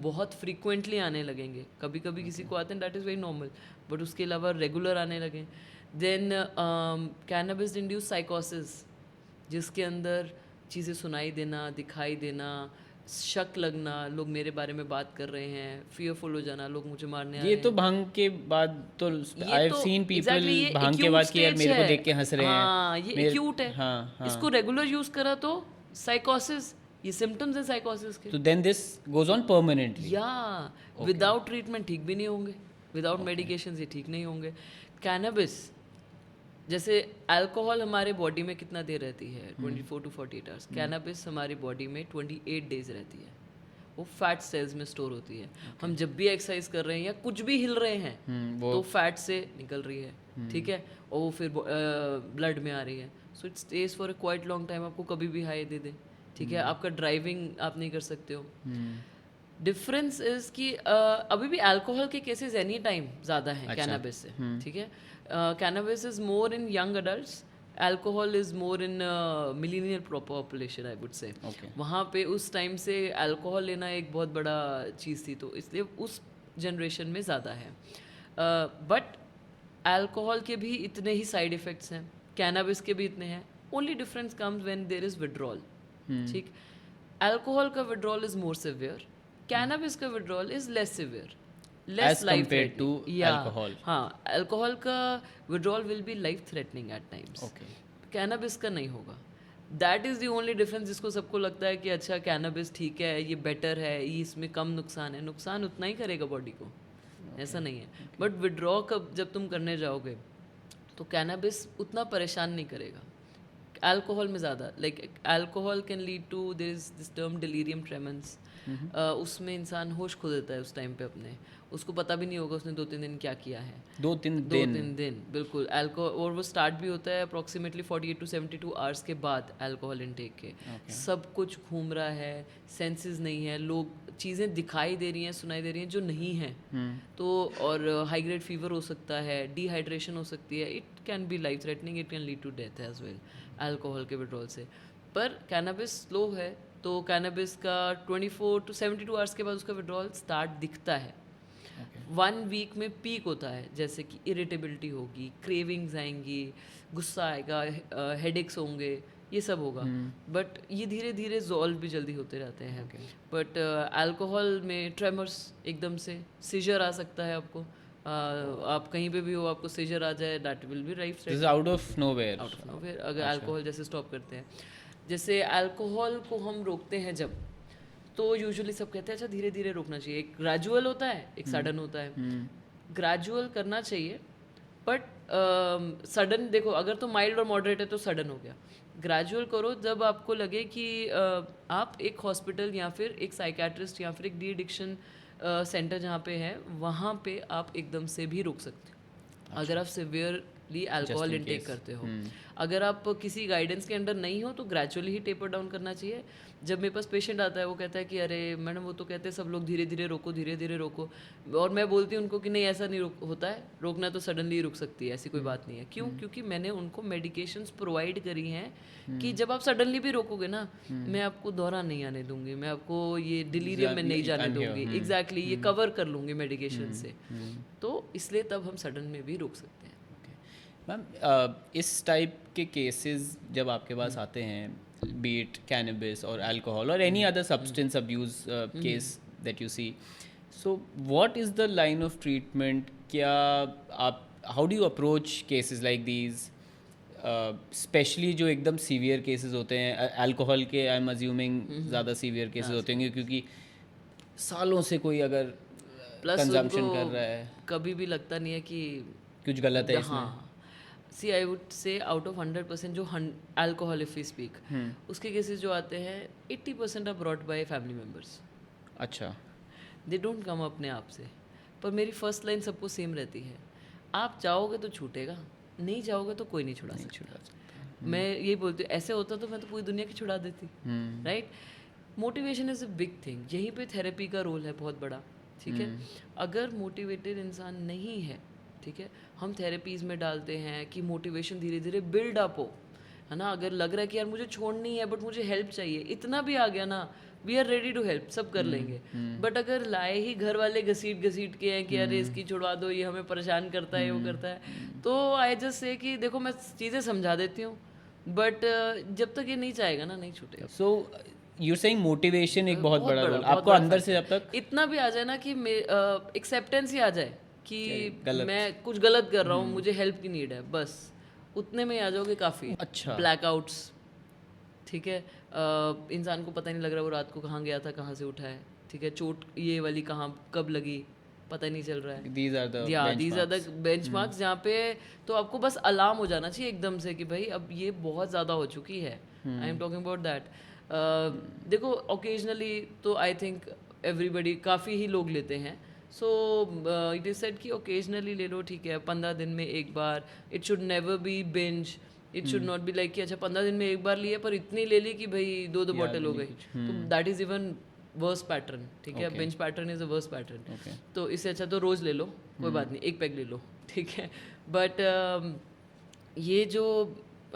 Speaker 1: बहुत फ्रीक्वेंटली आने लगेंगे. कभी कभी किसी को आते हैं, that is very normal, but उसके अलावा रेगुलर आने लगे. देन कैनबिस इंड्यूस साइकोसिस, जिसके अंदर चीज़ें सुनाई देना, दिखाई देना, शक लगना, लोग मेरे बारे में बात कर रहे हैं, फियरफुल हो जाना, लोग मुझे मारने आ रहे
Speaker 2: ये
Speaker 1: हैं.
Speaker 2: तो भांग के बाद तो आई हैव सीन पीपल भांग के बाद कि यार मेरे को देख के हंस रहे हैं.
Speaker 1: हाँ, ये एक्यूट है.
Speaker 2: हाँ, हाँ.
Speaker 1: इसको रेगुलर यूज करा तो साइकोसिस, ये सिम्टम्स है साइकोसिस के.
Speaker 2: तो then this goes on permanently.
Speaker 1: या विदाउट ट्रीटमेंट ठीक भी नहीं होंगे, विदाउट मेडिकेशन ये ठीक नहीं होंगे. कैनबिस, जैसे अल्कोहल हमारे बॉडी में कितना देर रहती है, 24 to 48 आवर्स. कैनबिस हमारी बॉडी में 28 डेज रहती है. वो फैट सेल्स में स्टोर होती है. हम जब भी एक्सरसाइज कर रहे हैं या कुछ भी हिल रहे हैं तो फैट से निकल रही है. ठीक है, और वो फिर ब्लड में आ रही है. So it stage for a quite long time. आपको कभी भी हाई दे दे. ठीक है, आपका ड्राइविंग आप नहीं कर सकते हो. डिफरेंस इज कि अभी भी अल्कोहल के केसेस एनी टाइम ज़्यादा हैं कैनबिस से. ठीक है, cannabis is more in young adults, alcohol is more in millennial population, I would से. वहाँ पे उस टाइम से अल्कोहल लेना एक बहुत बड़ा चीज़ थी, तो इसलिए उस जनरेशन में ज़्यादा है. बट अल्कोहल के भी इतने ही साइड इफ़ेक्ट्स हैं. कैनाबिस के भी इतने हैं. Only difference comes when there is withdrawal. ठीक. अल्कोहल का withdrawal is more severe, cannabis का withdrawal is less severe, less life
Speaker 2: compared to alcohol.
Speaker 1: हाँ, अल्कोहल का withdrawal will be life threatening at times.
Speaker 2: Okay.
Speaker 1: Cannabis का नहीं होगा. That is the only difference. जिसको सबको लगता है कि अच्छा कैनाबिस ठीक है, ये बेटर है, ये इसमें कम नुकसान है, नुकसान उतना ही करेगा बॉडी को. ऐसा नहीं है. बट विड्रॉ कब जब तुम करने जाओगे तो कैनाबिस उतना परेशान नहीं करेगा. अल्कोहल में ज़्यादा, like alcohol can lead to there is this term delirium tremens. उसमें इंसान होश खो देता है उस टाइम पे अपने. उसको पता भी नहीं होगा उसने 2-3 दिन क्या किया है.
Speaker 2: 2-3
Speaker 1: दिन बिल्कुल. अल्कोहल और वो स्टार्ट भी होता है अप्रॉक्सीमेटली 48 to 72 आवर्स के बाद अल्कोहल इनटेक के. सब कुछ घूम रहा है, सेंसेस नहीं है, लोग चीज़ें दिखाई दे रही हैं, सुनाई दे रही हैं जो नहीं हैं. तो और हाई ग्रेड फीवर हो सकता है, डिहाइड्रेशन हो सकती है. It can be life threatening, it can lead to death as well alcohol के विड्रॉल से. पर कैनाबिस स्लो है तो कैनाबिस का 24 to 72 आवर्स के बाद उसका विड्रॉल स्टार्ट दिखता है. 1 वीक में पीक होता है, जैसे कि इरिटेबिलिटी होगी, क्रेविंग्स आएंगी, गुस्सा आएगा, हेडेक्स होंगे, ये सब होगा. बट ये धीरे धीरे सॉल्व भी जल्दी होते रहते हैं. बट अल्कोहल में ट्रेमर्स एकदम से, सीजर आ सकता है आपको. आप कहीं पे भी हो, आपको सीजर आ जाए, that will be right
Speaker 2: out of nowhere.
Speaker 1: अगर अल्कोहल जैसे स्टॉप करते हैं. जैसे अल्कोहल को हम रोकते हैं जब, तो यूजुअली सब कहते हैं अच्छा धीरे धीरे रोकना चाहिए. एक ग्रेजुअल होता है, एक सडन होता है. ग्रेजुअल करना चाहिए, बट सडन देखो, अगर तो माइल्ड और मॉडरेट है तो सडन हो गया. ग्रेजुअल करो जब आपको लगे कि आप एक हॉस्पिटल या फिर एक साइकेट्रिस्ट या फिर एक डी एडिक्शन सेंटर जहाँ पे है वहाँ पे आप एकदम से भी रोक सकते हो. अगर आप सिवियरली अल्कोहल इनटेक करते हो. अगर आप किसी गाइडेंस के अंडर नहीं हो तो ग्रेजुअली ही टेपर डाउन करना चाहिए. जब मेरे पास पेशेंट आता है वो कहता है कि अरे मैडम वो तो कहते हैं सब लोग धीरे धीरे रोको, धीरे धीरे रोको. और मैं बोलती हूँ उनको कि नहीं ऐसा नहीं होता है, रोकना तो सडनली रुक सकती है, ऐसी कोई बात नहीं है. क्यों? क्योंकि मैंने उनको मेडिकेशंस प्रोवाइड करी हैं कि जब आप सडनली भी रोकोगे ना, मैं आपको दौरान नहीं आने दूंगी, मैं आपको ये डिलीरियम में नहीं जाने दूंगी. एग्जैक्टली ये कवर कर लूँगी मेडिकेशन से. तो इसलिए तब हम सडन में भी रोक सकते हैं.
Speaker 2: मैम, इस टाइप के केसेस जब आपके पास आते हैं, बीट कैनबिस और अल्कोहल और any other substance abuse case that you see, so what is the line of treatment? क्या आप, how do you approach cases like these, specially जो एकदम सीवियर केसेस होते हैं? अल्कोहल के आई एम अज्यूमिंग ज़्यादा सीवियर केसेस होते होंगे क्योंकि सालों से कोई अगर कंजम्पशन कर रहा है,
Speaker 1: कभी भी लगता नहीं है कि
Speaker 2: कुछ गलत है इसमें.
Speaker 1: See I would say out of 100% जो अल्कोहल इफ वी स्पीक, उसके केसेस जो आते हैं 80% are brought by family members.
Speaker 2: अच्छा.
Speaker 1: दे डोंट कम अपने आप से. पर मेरी फर्स्ट लाइन सबको सेम रहती है, आप चाहोगे तो छूटेगा, नहीं चाहोगे तो कोई नहीं छुड़ा सकता. मैं यही बोलती हूँ, ऐसे होता तो मैं तो पूरी दुनिया की छुड़ा देती. Right. Motivation is a big thing. यहीं पे थेरेपी का रोल है बहुत बड़ा. ठीक है. अगर मोटिवेटेड इंसान नहीं है, ठीक है, हम थेरेपीज़ में डालते हैं कि मोटिवेशन धीरे धीरे बिल्ड अप हो, है ना. अगर लग रहा है कि यार मुझे छोड़नी है बट मुझे हेल्प चाहिए, इतना भी आ गया ना, we are ready to help, सब कर लेंगे. बट अगर लाए ही घर वाले घसीट के हैं कि अरे इसकी छुड़वा दो, ये हमें परेशान करता है, वो करता है, तो आई जस्ट से कि देखो मैं चीज़ें समझा देती हूँ, बट जब तक ये नहीं चाहेगा ना, नहीं छूटेगा.
Speaker 2: सो यू सेइंग मोटिवेशन एक बहुत बड़ा रोल आपको अंदर से, जब तक
Speaker 1: इतना भी आ जाए ना कि एक्सेप्टेंस ही आ जाए कि मैं कुछ गलत कर रहा हूँ, मुझे हेल्प की नीड है, बस उतने में ही आ जाओगे काफ़ी.
Speaker 2: अच्छा.
Speaker 1: ब्लैकआउट्स, ठीक है, इंसान को पता नहीं लग रहा वो रात को कहाँ गया था, कहाँ से उठा है, ठीक है, चोट ये वाली कहाँ कब लगी पता नहीं चल रहा है.
Speaker 2: दीज आर द
Speaker 1: बेंचमार्क्स जहाँ पे तो आपको बस अलार्म हो जाना चाहिए एकदम से कि भाई अब ये बहुत ज़्यादा हो चुकी है. I am talking about that. देखो ओकेजनली तो आई थिंक एवरीबडी, काफ़ी ही लोग लेते हैं. सो इट इज़ सेड कि ओकेजनली ले लो, ठीक है, 15 दिन में एक बार. It should never be binge. It should not be like कि अच्छा 15 दिन में एक बार लिए पर इतनी ले ली कि भाई 2 बॉटल हो गई. तो that is even worse pattern. ठीक है, binge pattern is a worse pattern. तो इससे अच्छा तो रोज़ ले लो, कोई बात नहीं, एक पैक ले लो, ठीक है. बट ये जो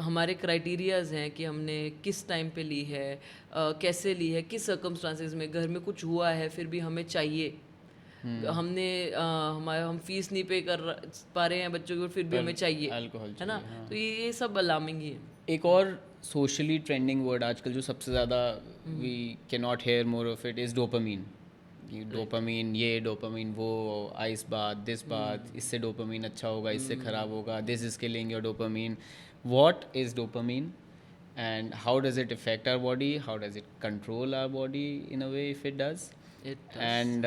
Speaker 1: हमारे क्राइटेरियाज़ हैं कि हमने किस टाइम पे ली है, कैसे ली है, किस सर्कमस्टांसेस में, घर में कुछ हुआ है फिर भी हमें चाहिए, हमने हम फीस नहीं पे कर पा रहे हैं बच्चों की, फिर भी हमें चाहिए,
Speaker 2: अल्कोहल
Speaker 1: है ना?
Speaker 2: हाँ।
Speaker 1: तो ये सब अलार्मिंग ही है।
Speaker 2: एक और सोशली ट्रेंडिंग वर्ड आजकल जो सबसे ज़्यादा we can not hear more of it is dopamine. Dopamine ये, डोपामीन वो, आइस बाथ, दिस बाथ, इससे डोपामीन अच्छा होगा, इससे ख़राब होगा, this is killing your dopamine. What is dopamine and how does it affect our body? How does it control our body in a way if it does?
Speaker 1: It does.
Speaker 2: And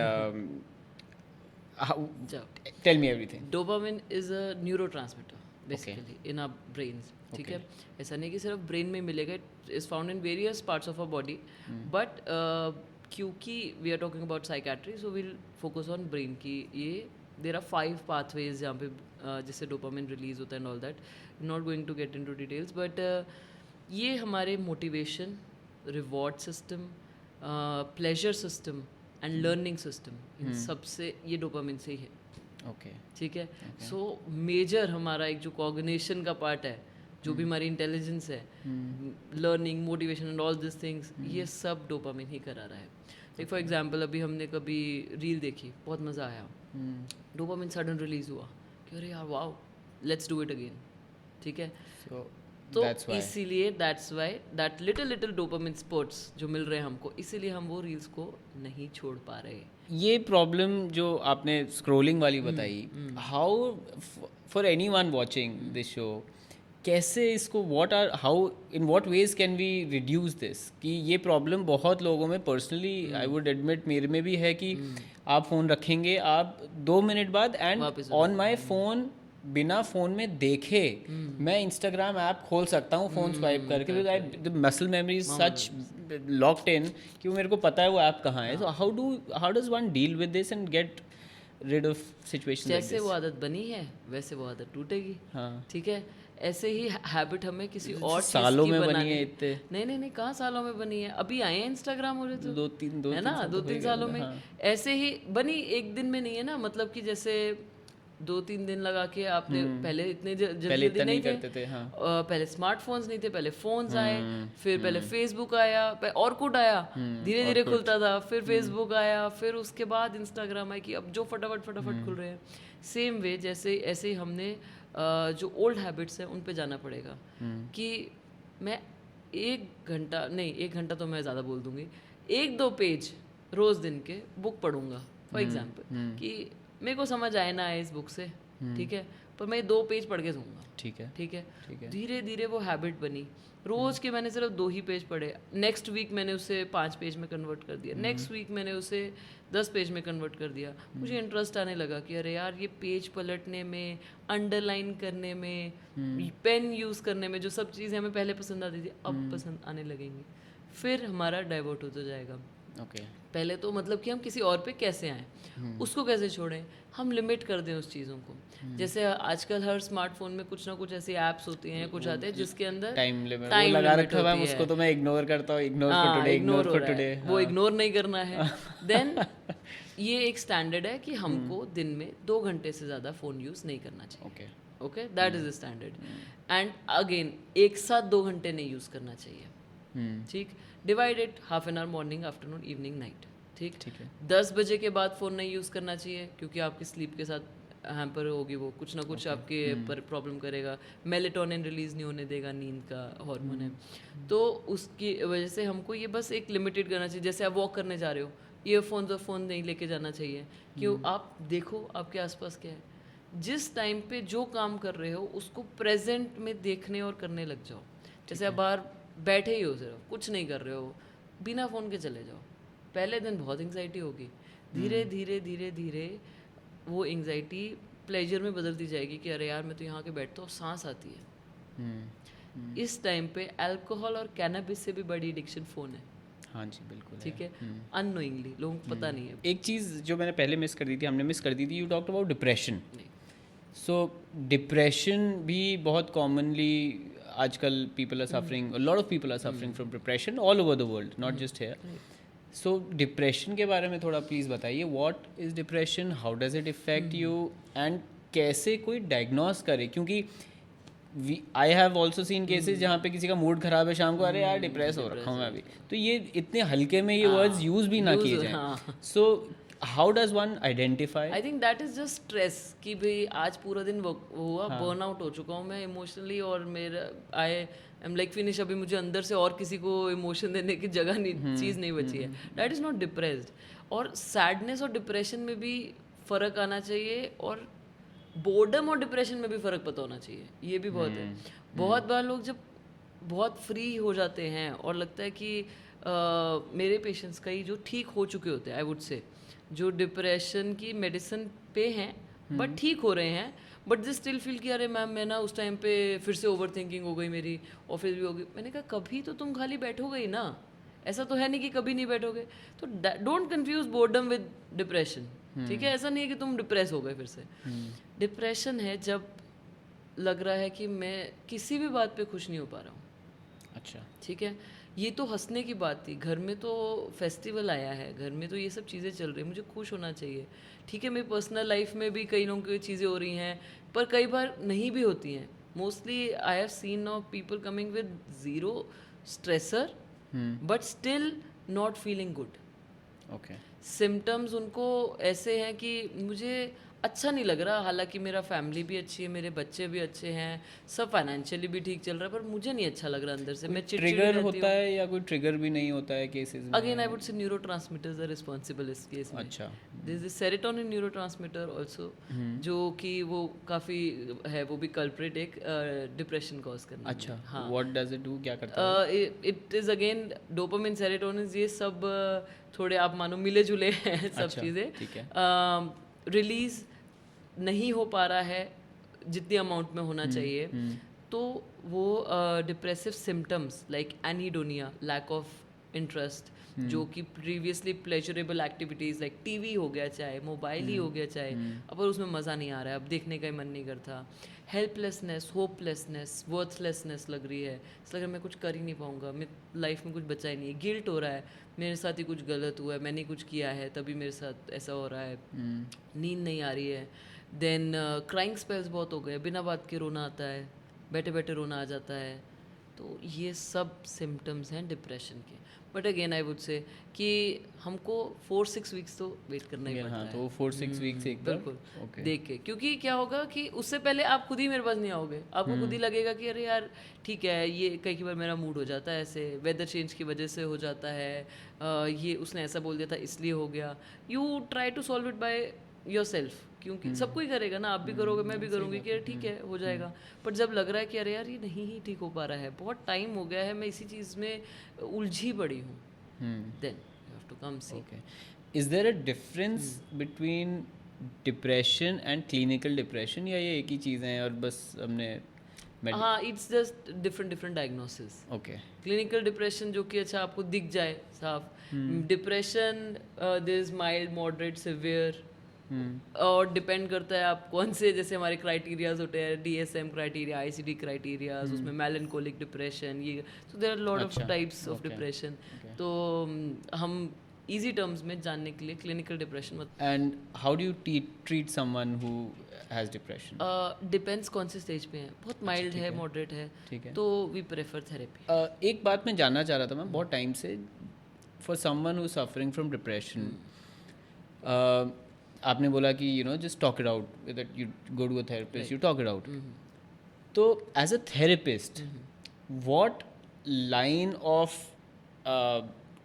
Speaker 2: how,
Speaker 1: So,
Speaker 2: tell me everything.
Speaker 1: dopamine is a neurotransmitter basically in our brains. ठीक है, ऐसा नहीं कि सिर्फ brain में मिलेगा, is found in various parts of our body, but क्योंकि we are talking about psychiatry, so will focus on brain की ये देर आर 5 pathways जहाँ पे जिससे डोपामिन रिलीज होता है and all that, not going to get into details, but ये हमारे motivation, reward system, pleasure system and learning system, इन सबसे ये डोपामिन से ही है।
Speaker 2: Okay.
Speaker 1: ठीक है, सो मेजर हमारा एक जो कॉग्निशन का पार्ट है, जो भी हमारी इंटेलिजेंस है, learning, motivation and all this things, ये सब डोपामिन ही करा रहा है। लाइक फॉर एग्जांपल अभी हमने कभी रील देखी, बहुत मज़ा आया, डोपामिन सडन रिलीज हुआ कि अरे यार wow, let's do it again. ठीक है, तो इसीलिए that's why that little dopamine sports जो मिल रहे हैं हमको, इसीलिए हम वो रील्स को नहीं छोड़ पा रहे।
Speaker 2: ये प्रॉब्लम जो आपने स्क्रोलिंग वाली बताई, how for anyone watching this show, कैसे इसको how in what ways can we reduce this? कि ये प्रॉब्लम बहुत लोगों में, पर्सनली आई वुड एडमिट मेरे में भी है कि आप फ़ोन रखेंगे, आप 2 मिनट बाद एंड ऑन माई फ़ोन, बिना फ़ोन में देखे मैं इंस्टाग्राम ऐप खोल सकता हूँ फ़ोन स्वाइप करके, because the muscle memory is such locked in कि वो मेरे को पता है वो ऐप कहाँ है। So how does one deal with this and get rid of situations like
Speaker 1: जैसे
Speaker 2: this?
Speaker 1: वो आदत बनी है वैसे वो आदत टूटेगी।
Speaker 2: हाँ,
Speaker 1: ठीक है, ऐसे ही हैबिट हमें किसी और चीज़
Speaker 2: सालों
Speaker 1: की
Speaker 2: में
Speaker 1: बनानी
Speaker 2: बनी है इतने।
Speaker 1: नहीं कहाँ सालों में बनी है, अभी आए हैं इंस्टाग्राम हो रहे तो
Speaker 2: दो तीन
Speaker 1: है ना,
Speaker 2: साल
Speaker 1: 2-3 सालों में।
Speaker 2: हाँ।
Speaker 1: ऐसे ही बनी, एक दिन में नहीं है ना, मतलब कि जैसे 2-3 दिन लगा के आपने, पहले इतने जल्दी नहीं
Speaker 2: करते थे। हाँ,
Speaker 1: पहले स्मार्टफोन्स नहीं थे, पहले फोन्स आए, फिर पहले फेसबुक आया, ऑर्कुट आया, धीरे धीरे खुलता था, फिर फेसबुक आया, फिर उसके बाद इंस्टाग्राम आया, कि अब जो फटाफट खुल रहे हैं। सेम वे जैसे ऐसे ही हमने जो ओल्ड हैबिट्स हैं उन पे जाना पड़ेगा, कि मैं 1 घंटा नहीं, 1 घंटा तो मैं ज़्यादा बोल दूंगी, 1-2 पेज रोज़ दिन के बुक पढ़ूंगा फॉर एग्जाम्पल, कि मेरे को समझ आए ना आए इस बुक से, ठीक है, पर मैं 2 पेज पढ़ के दूंगा। ठीक है, धीरे धीरे वो हैबिट बनी। रोज़ के मैंने सिर्फ 2 ही पेज पढ़े, नेक्स्ट वीक मैंने उसे 5 पेज में कन्वर्ट कर दिया, नेक्स्ट वीक मैंने उसे 10 पेज में कन्वर्ट कर दिया। मुझे इंटरेस्ट आने लगा कि अरे यार, ये पेज पलटने में, अंडरलाइन करने में, पेन यूज़ करने में, जो सब चीज़ें हमें पहले पसंद आती थी अब पसंद आने लगेंगी। फिर हमारा डाइवर्ट होता जाएगा। पहले तो मतलब कि हम किसी और पे कैसे आएँ, उसको कैसे छोड़ें, हम लिमिट कर दें उस चीज़ों को। जैसे आजकल हर स्मार्टफोन में कुछ ना कुछ ऐसी ऐप्स होती हैं, कुछ आते हैं जिसके अंदर
Speaker 2: टाइम लिमिट लगा रखा है, उसको तो मैं इग्नोर करता हूँ, इग्नोर फॉर टुडे,
Speaker 1: वो इग्नोर नहीं करना है। देन ये एक स्टैंडर्ड है कि हमको दिन में 2 घंटे से ज़्यादा फ़ोन यूज़ नहीं करना चाहिए। Okay, that is the standard. And again एक साथ 2 घंटे नहीं यूज़ करना चाहिए। ठीक, divided, half an hour morning, afternoon, evening, night. ठीक है, 10 बजे के बाद फ़ोन नहीं यूज़ करना चाहिए, क्योंकि आपकी स्लीप के साथ हैम्पर होगी, वो कुछ ना कुछ आपके पर प्रॉब्लम करेगा। मेलेटोनिन रिलीज़ नहीं होने देगा, नींद का हार्मोन है, तो उसकी वजह से हमको ये बस एक लिमिटेड करना चाहिए। जैसे आप वॉक करने जा रहे हो, ईयरफोन्स और फ़ोन नहीं लेके जाना चाहिए। क्यों? आप देखो आपके आसपास क्या है, जिस टाइम पे जो काम कर रहे हो उसको प्रेजेंट में देखने और करने लग जाओ। जैसे आप बाहर बैठे ही हो, सिर्फ कुछ नहीं कर रहे हो, बिना फ़ोन के चले जाओ। पहले दिन बहुत एंग्जाइटी होगी, धीरे धीरे वो एंग्जाइटी प्लेजर में बदलती जाएगी कि अरे यार, मैं तो यहाँ के बैठता हूँ, सांस आती है। इस टाइम पे अल्कोहल और कैनबिस से भी बड़ी एडिक्शन फ़ोन है।
Speaker 2: हाँ जी, बिल्कुल।
Speaker 1: ठीक है, अननोइंगली, लोगों को पता नहीं है।
Speaker 2: एक चीज़ जो मैंने पहले हमने मिस कर दी थी, you talked about depression. So depression भी बहुत कॉमनली आजकल people are suffering, lot of people are suffering from depression all over the world, not just here. So depression के बारे में थोड़ा प्लीज़ बताइए, what is depression, how does it affect you, and कैसे कोई डायग्नोस करे? क्योंकि I have also seen cases जहाँ पे किसी का मूड खराब है शाम को, अरे यार डिप्रेस हो रखा हूँ मैं अभी, तो ये इतने हल्के में ये वर्ड्स यूज़ भी ना किए जाएँ। सो how does one identify?
Speaker 1: I think that is just stress कि भाई आज पूरा दिन हुआ, बर्न आउट हो चुका हूँ मैं इमोशनली, और मेरा आई एम लाइक फिनिश, अभी मुझे अंदर से और किसी को इमोशन देने की जगह नहीं, चीज़ नहीं बची है. That is not depressed. और सैडनेस और डिप्रेशन में भी फ़र्क आना चाहिए, और बोर्डम और डिप्रेशन में भी फ़र्क पता होना चाहिए. ये भी बहुत है. बहुत बार लोग जब बहुत फ्री हो जाते हैं और लगता है कि मेरे पेशेंट्स कई जो ठीक हो चुके होते हैं, आई वुड से, जो डिप्रेशन की मेडिसिन पे हैं बट ठीक हो रहे हैं, बट दे स्टिल फील कि अरे मैम मैं ना उस टाइम पे फिर से ओवर थिंकिंग हो गई मेरी, और फिर भी हो गई. मैंने कहा कभी तो तुम खाली बैठोगे ही ना, ऐसा तो है नहीं कि कभी नहीं बैठोगे. तो don't confuse boredom with depression. ठीक है, ऐसा नहीं है कि तुम डिप्रेस हो गए फिर से. डिप्रेशन है जब लग रहा है कि मैं किसी भी बात पे खुश नहीं हो पा रहा हूँ.
Speaker 2: अच्छा,
Speaker 1: ठीक है, ये तो हंसने की बात थी, घर में तो फेस्टिवल आया है, घर में तो ये सब चीज़ें चल रही हैं, मुझे खुश होना चाहिए. ठीक है, मेरी पर्सनल लाइफ में भी कई लोगों की चीज़ें हो रही हैं, पर कई बार नहीं भी होती हैं. Mostly I have scene now people coming with zero stressor but still not feeling good.
Speaker 2: Okay.
Speaker 1: Symptoms उनको ऐसे हैं कि मुझे अच्छा नहीं लग रहा, हालांकि मेरा फैमिली भी अच्छी है, मेरे बच्चे भी अच्छे हैं, सब फाइनेंशियली भी ठीक चल रहा है, पर मुझे नहीं अच्छा लग रहा अंदर से. मैं चिड़चिड़ी
Speaker 2: ट्रिगर
Speaker 1: रहती
Speaker 2: होता
Speaker 1: हूँ.
Speaker 2: है या कोई ट्रिगर भी नहीं होता है केसेस में?
Speaker 1: Again I would say neurotransmitters are responsible इस केस में.
Speaker 2: अच्छा.
Speaker 1: This is serotonin neurotransmitter also, जो कि वो काफ़ी है, वो भी कल्प्रिट एक डिप्रेशन कॉज करने.
Speaker 2: अच्छा.
Speaker 1: हाँ.
Speaker 2: What does it do? क्या करता है?
Speaker 1: It is again dopamine, serotonin, ये सब थोड़े आप मानो मिले जुले हैं सब
Speaker 2: अच्छा,
Speaker 1: चीज़ें.
Speaker 2: ठीक है.
Speaker 1: रिलीज नहीं हो पा रहा है जितनी अमाउंट में होना चाहिए, तो वो depressive symptoms like anhedonia, lack of interest, जो कि previously pleasurable activities like TV हो गया, चाहे मोबाइल ही हो गया, चाहे अब उसमें मज़ा नहीं आ रहा है, अब देखने का ही मन नहीं करता. हेल्पलेसनेस, होपलेसनेस, वर्थलेसनेस लग रही है, इस लग रहा है मैं कुछ कर ही नहीं पाऊँगा, मेरी लाइफ में कुछ बचा ही नहीं है. गिल्ट हो रहा है, मेरे साथ ही कुछ गलत हुआ है, मैंने कुछ किया है तभी मेरे साथ ऐसा हो रहा है. नींद नहीं आ रही है. देन क्राइंग स्पेल्स बहुत हो गए, बिना बात के रोना आता है, बैठे बैठे रोना आ जाता है. तो ये सब सिम्टम्स हैं डिप्रेशन के. But again I would say कि हमको 4-6 वीक्स तो वेट करना ही पड़ता है.
Speaker 2: तो 4-6 वीक्स एक बार
Speaker 1: बिल्कुल देख के, क्योंकि क्या होगा कि उससे पहले आप खुद ही मेरे पास नहीं आओगे, आपको खुद ही लगेगा कि अरे यार ठीक है, ये कई बार मेरा मूड हो जाता है ऐसे, वेदर चेंज की वजह से हो जाता है, ये उसने ऐसा बोल दिया था इसलिए हो गया. You try to solve it by yourself, क्योंकि सब कोई करेगा ना, आप भी करोगे, मैं भी करूँगी कि यार ठीक है हो जाएगा. पर जब लग रहा है कि अरे यार ये नहीं ही ठीक हो पा रहा है, बहुत टाइम हो गया है, मैं इसी चीज़ में उलझी पड़ी हूँ, then you have to come see.
Speaker 2: Okay. Is there a difference between depression and clinical depression, या ये एक ही चीज़ है और बस हमने
Speaker 1: हाँ, it's just different diagnosis.
Speaker 2: Okay.
Speaker 1: Clinical depression जो कि अच्छा आपको दिख जाए साफ. Depression there is mild, moderate, severe, और डिपेंड करता है आप कौन से, जैसे हमारे क्राइटेरियाज होते हैं, DSM क्राइटेरिया, ICD क्राइटेरियाज, उसमें मेलनकोलिक डिप्रेशन, ये so there are lot of types of depression. तो हम इजी टर्म्स में जानने के लिए क्लिनिकल डिप्रेशन मत.
Speaker 2: And how do you treat someone who has depression?
Speaker 1: Depends कौन से स्टेज पे है, बहुत माइल्ड है, मॉडरेट है,
Speaker 2: ठीक है,
Speaker 1: तो वी प्रेफर थेरेपी.
Speaker 2: एक बात मैं जानना चाह रहा था मैं बहुत टाइम से, for someone who suffering from depression, आपने बोला कि you know just talk it out, that you go to a therapist, you talk it out. तो as a therapist what line of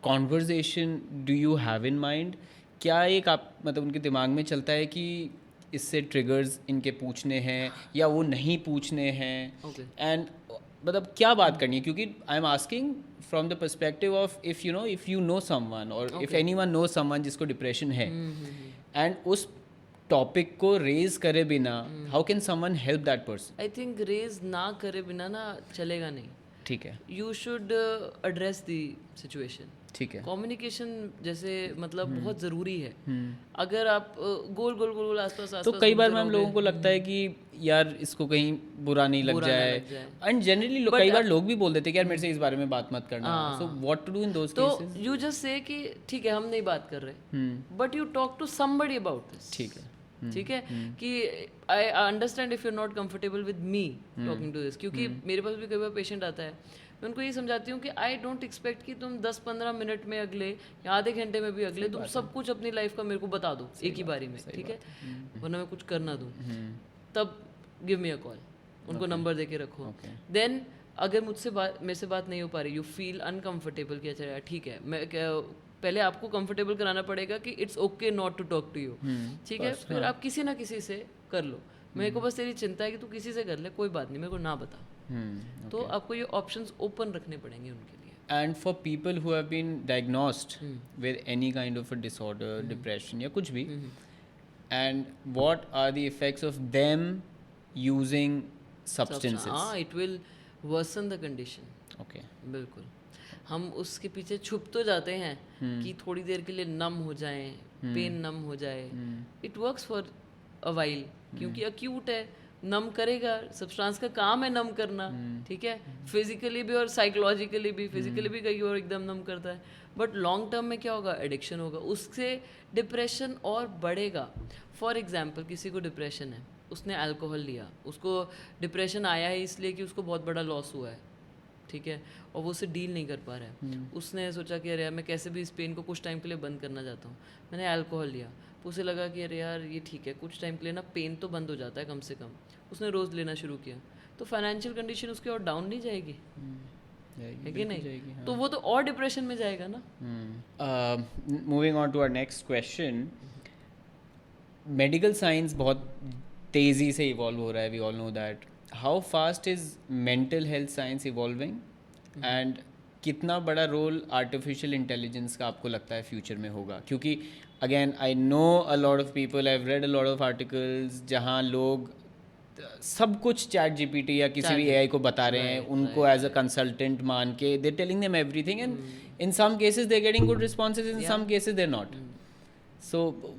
Speaker 2: conversation do you have in mind? क्या एक आप मतलब उनके दिमाग में चलता है कि इससे ट्रिगर्स इनके पूछने हैं या वो नहीं पूछने हैं, एंड मतलब क्या बात करनी है? क्योंकि I am asking from the perspective of if you know someone और इफ़ एनीवन नो समवन जिसको डिप्रेशन है, एंड उस टॉपिक को रेज करे बिना how can someone help that person?
Speaker 1: I think raise ना करे बिना ना चलेगा नहीं.
Speaker 2: ठीक है,
Speaker 1: you should address the situation.
Speaker 2: ठीक है,
Speaker 1: कम्युनिकेशन जैसे मतलब बहुत ज़रूरी है. अगर आप गोल गोल गोल गोल आसपास
Speaker 2: तो कई बार मैम लोगों को लगता है कि यार इसको कहीं बुरा नहीं लग जाए, एंड जनरली कई बार लोग भी बोल देते हैं कि यार मेरे से इस बारे में बात मत करना. So what to do in those cases?
Speaker 1: तो यू जस्ट से कि ठीक है हम नहीं बात कर रहे, but you talk to somebody about this.
Speaker 2: ठीक है,
Speaker 1: ठीक है कि I understand if you are not comfortable with me talking to this, क्योंकि मेरे पास भी कई बार पेशेंट आता है मैं उनको ये समझाती हूँ कि आई डोंट एक्सपेक्ट कि तुम 10-15 मिनट में अगले या आधे घंटे में भी अगले तुम सब कुछ अपनी लाइफ का मेरे को बता दो एक ही बारी में, ठीक है, वरना मैं कुछ कर ना दूँ, तब गिव मी अ कॉल, उनको नंबर दे के रखो। देन अगर मेरे से बात नहीं हो पा रही, यू फील अनकंफर्टेबल कि अच्छा यार ठीक है, मैं पहले आपको कंफर्टेबल कराना पड़ेगा कि it's okay not to talk to you, ठीक है, फिर आप किसी ना किसी से कर लो, मेरे को बस तेरी चिंता है कि तू किसी से कर ले, कोई बात नहीं, मेरे को ना बता। तो आपको ये ऑप्शंस ओपन रखने पड़ेंगे उनके लिए।
Speaker 2: And for people who have been diagnosed with any kind of a disorder, depression या कुछ भी, and what are the effects of them using substances?
Speaker 1: हाँ, it will worsen the condition.
Speaker 2: Okay.
Speaker 1: बिल्कुल, हम उसके पीछे छुप तो जाते हैं कि थोड़ी देर के लिए नम हो जाएं, पेन नम हो जाए, it works for a while, क्योंकि अक्यूट है, नम करेगा, सब्सटेंस का काम है नम करना, ठीक है, फिजिकली भी और साइकोलॉजिकली भी, फिजिकली भी कई और एकदम नम करता है, बट लॉन्ग टर्म में क्या होगा, एडिक्शन होगा, उससे डिप्रेशन और बढ़ेगा। फॉर एग्जाम्पल किसी को डिप्रेशन है, उसने अल्कोहल लिया, उसको डिप्रेशन आया है इसलिए कि उसको बहुत बड़ा लॉस हुआ है, ठीक है, और वो उसे डील नहीं कर पा रहा है, उसने सोचा कि अरे यार मैं कैसे भी इस पेन को कुछ टाइम के लिए बंद करना चाहता हूँ, मैंने अल्कोहल लिया, उसे लगा कि अरे यार ये ठीक है, कुछ टाइम के लिए ना पेन तो बंद हो जाता है कम से कम, उसने रोज़ लेना शुरू किया, तो फाइनेंशियल कंडीशन उसकी और डाउन नहीं जाएगी, है कि नहीं, तो वो तो और डिप्रेशन में जाएगा ना।
Speaker 2: Moving on to our next question, medical science बहुत तेज़ी से इवॉल्व हो रहा है, we all know that, how fast is mental health science evolving, and कितना बड़ा रोल आर्टिफिशियल इंटेलिजेंस का आपको लगता है फ्यूचर में होगा? क्योंकि again I know a lot of people, I have read a lot of articles जहाँ लोग सब कुछ चैट जीपीटी या किसी भी एआई को बता रहे हैं, उनको एज अ कंसल्टेंट मान के they telling them everything, and in some cases they getting good responses, in some cases they not. So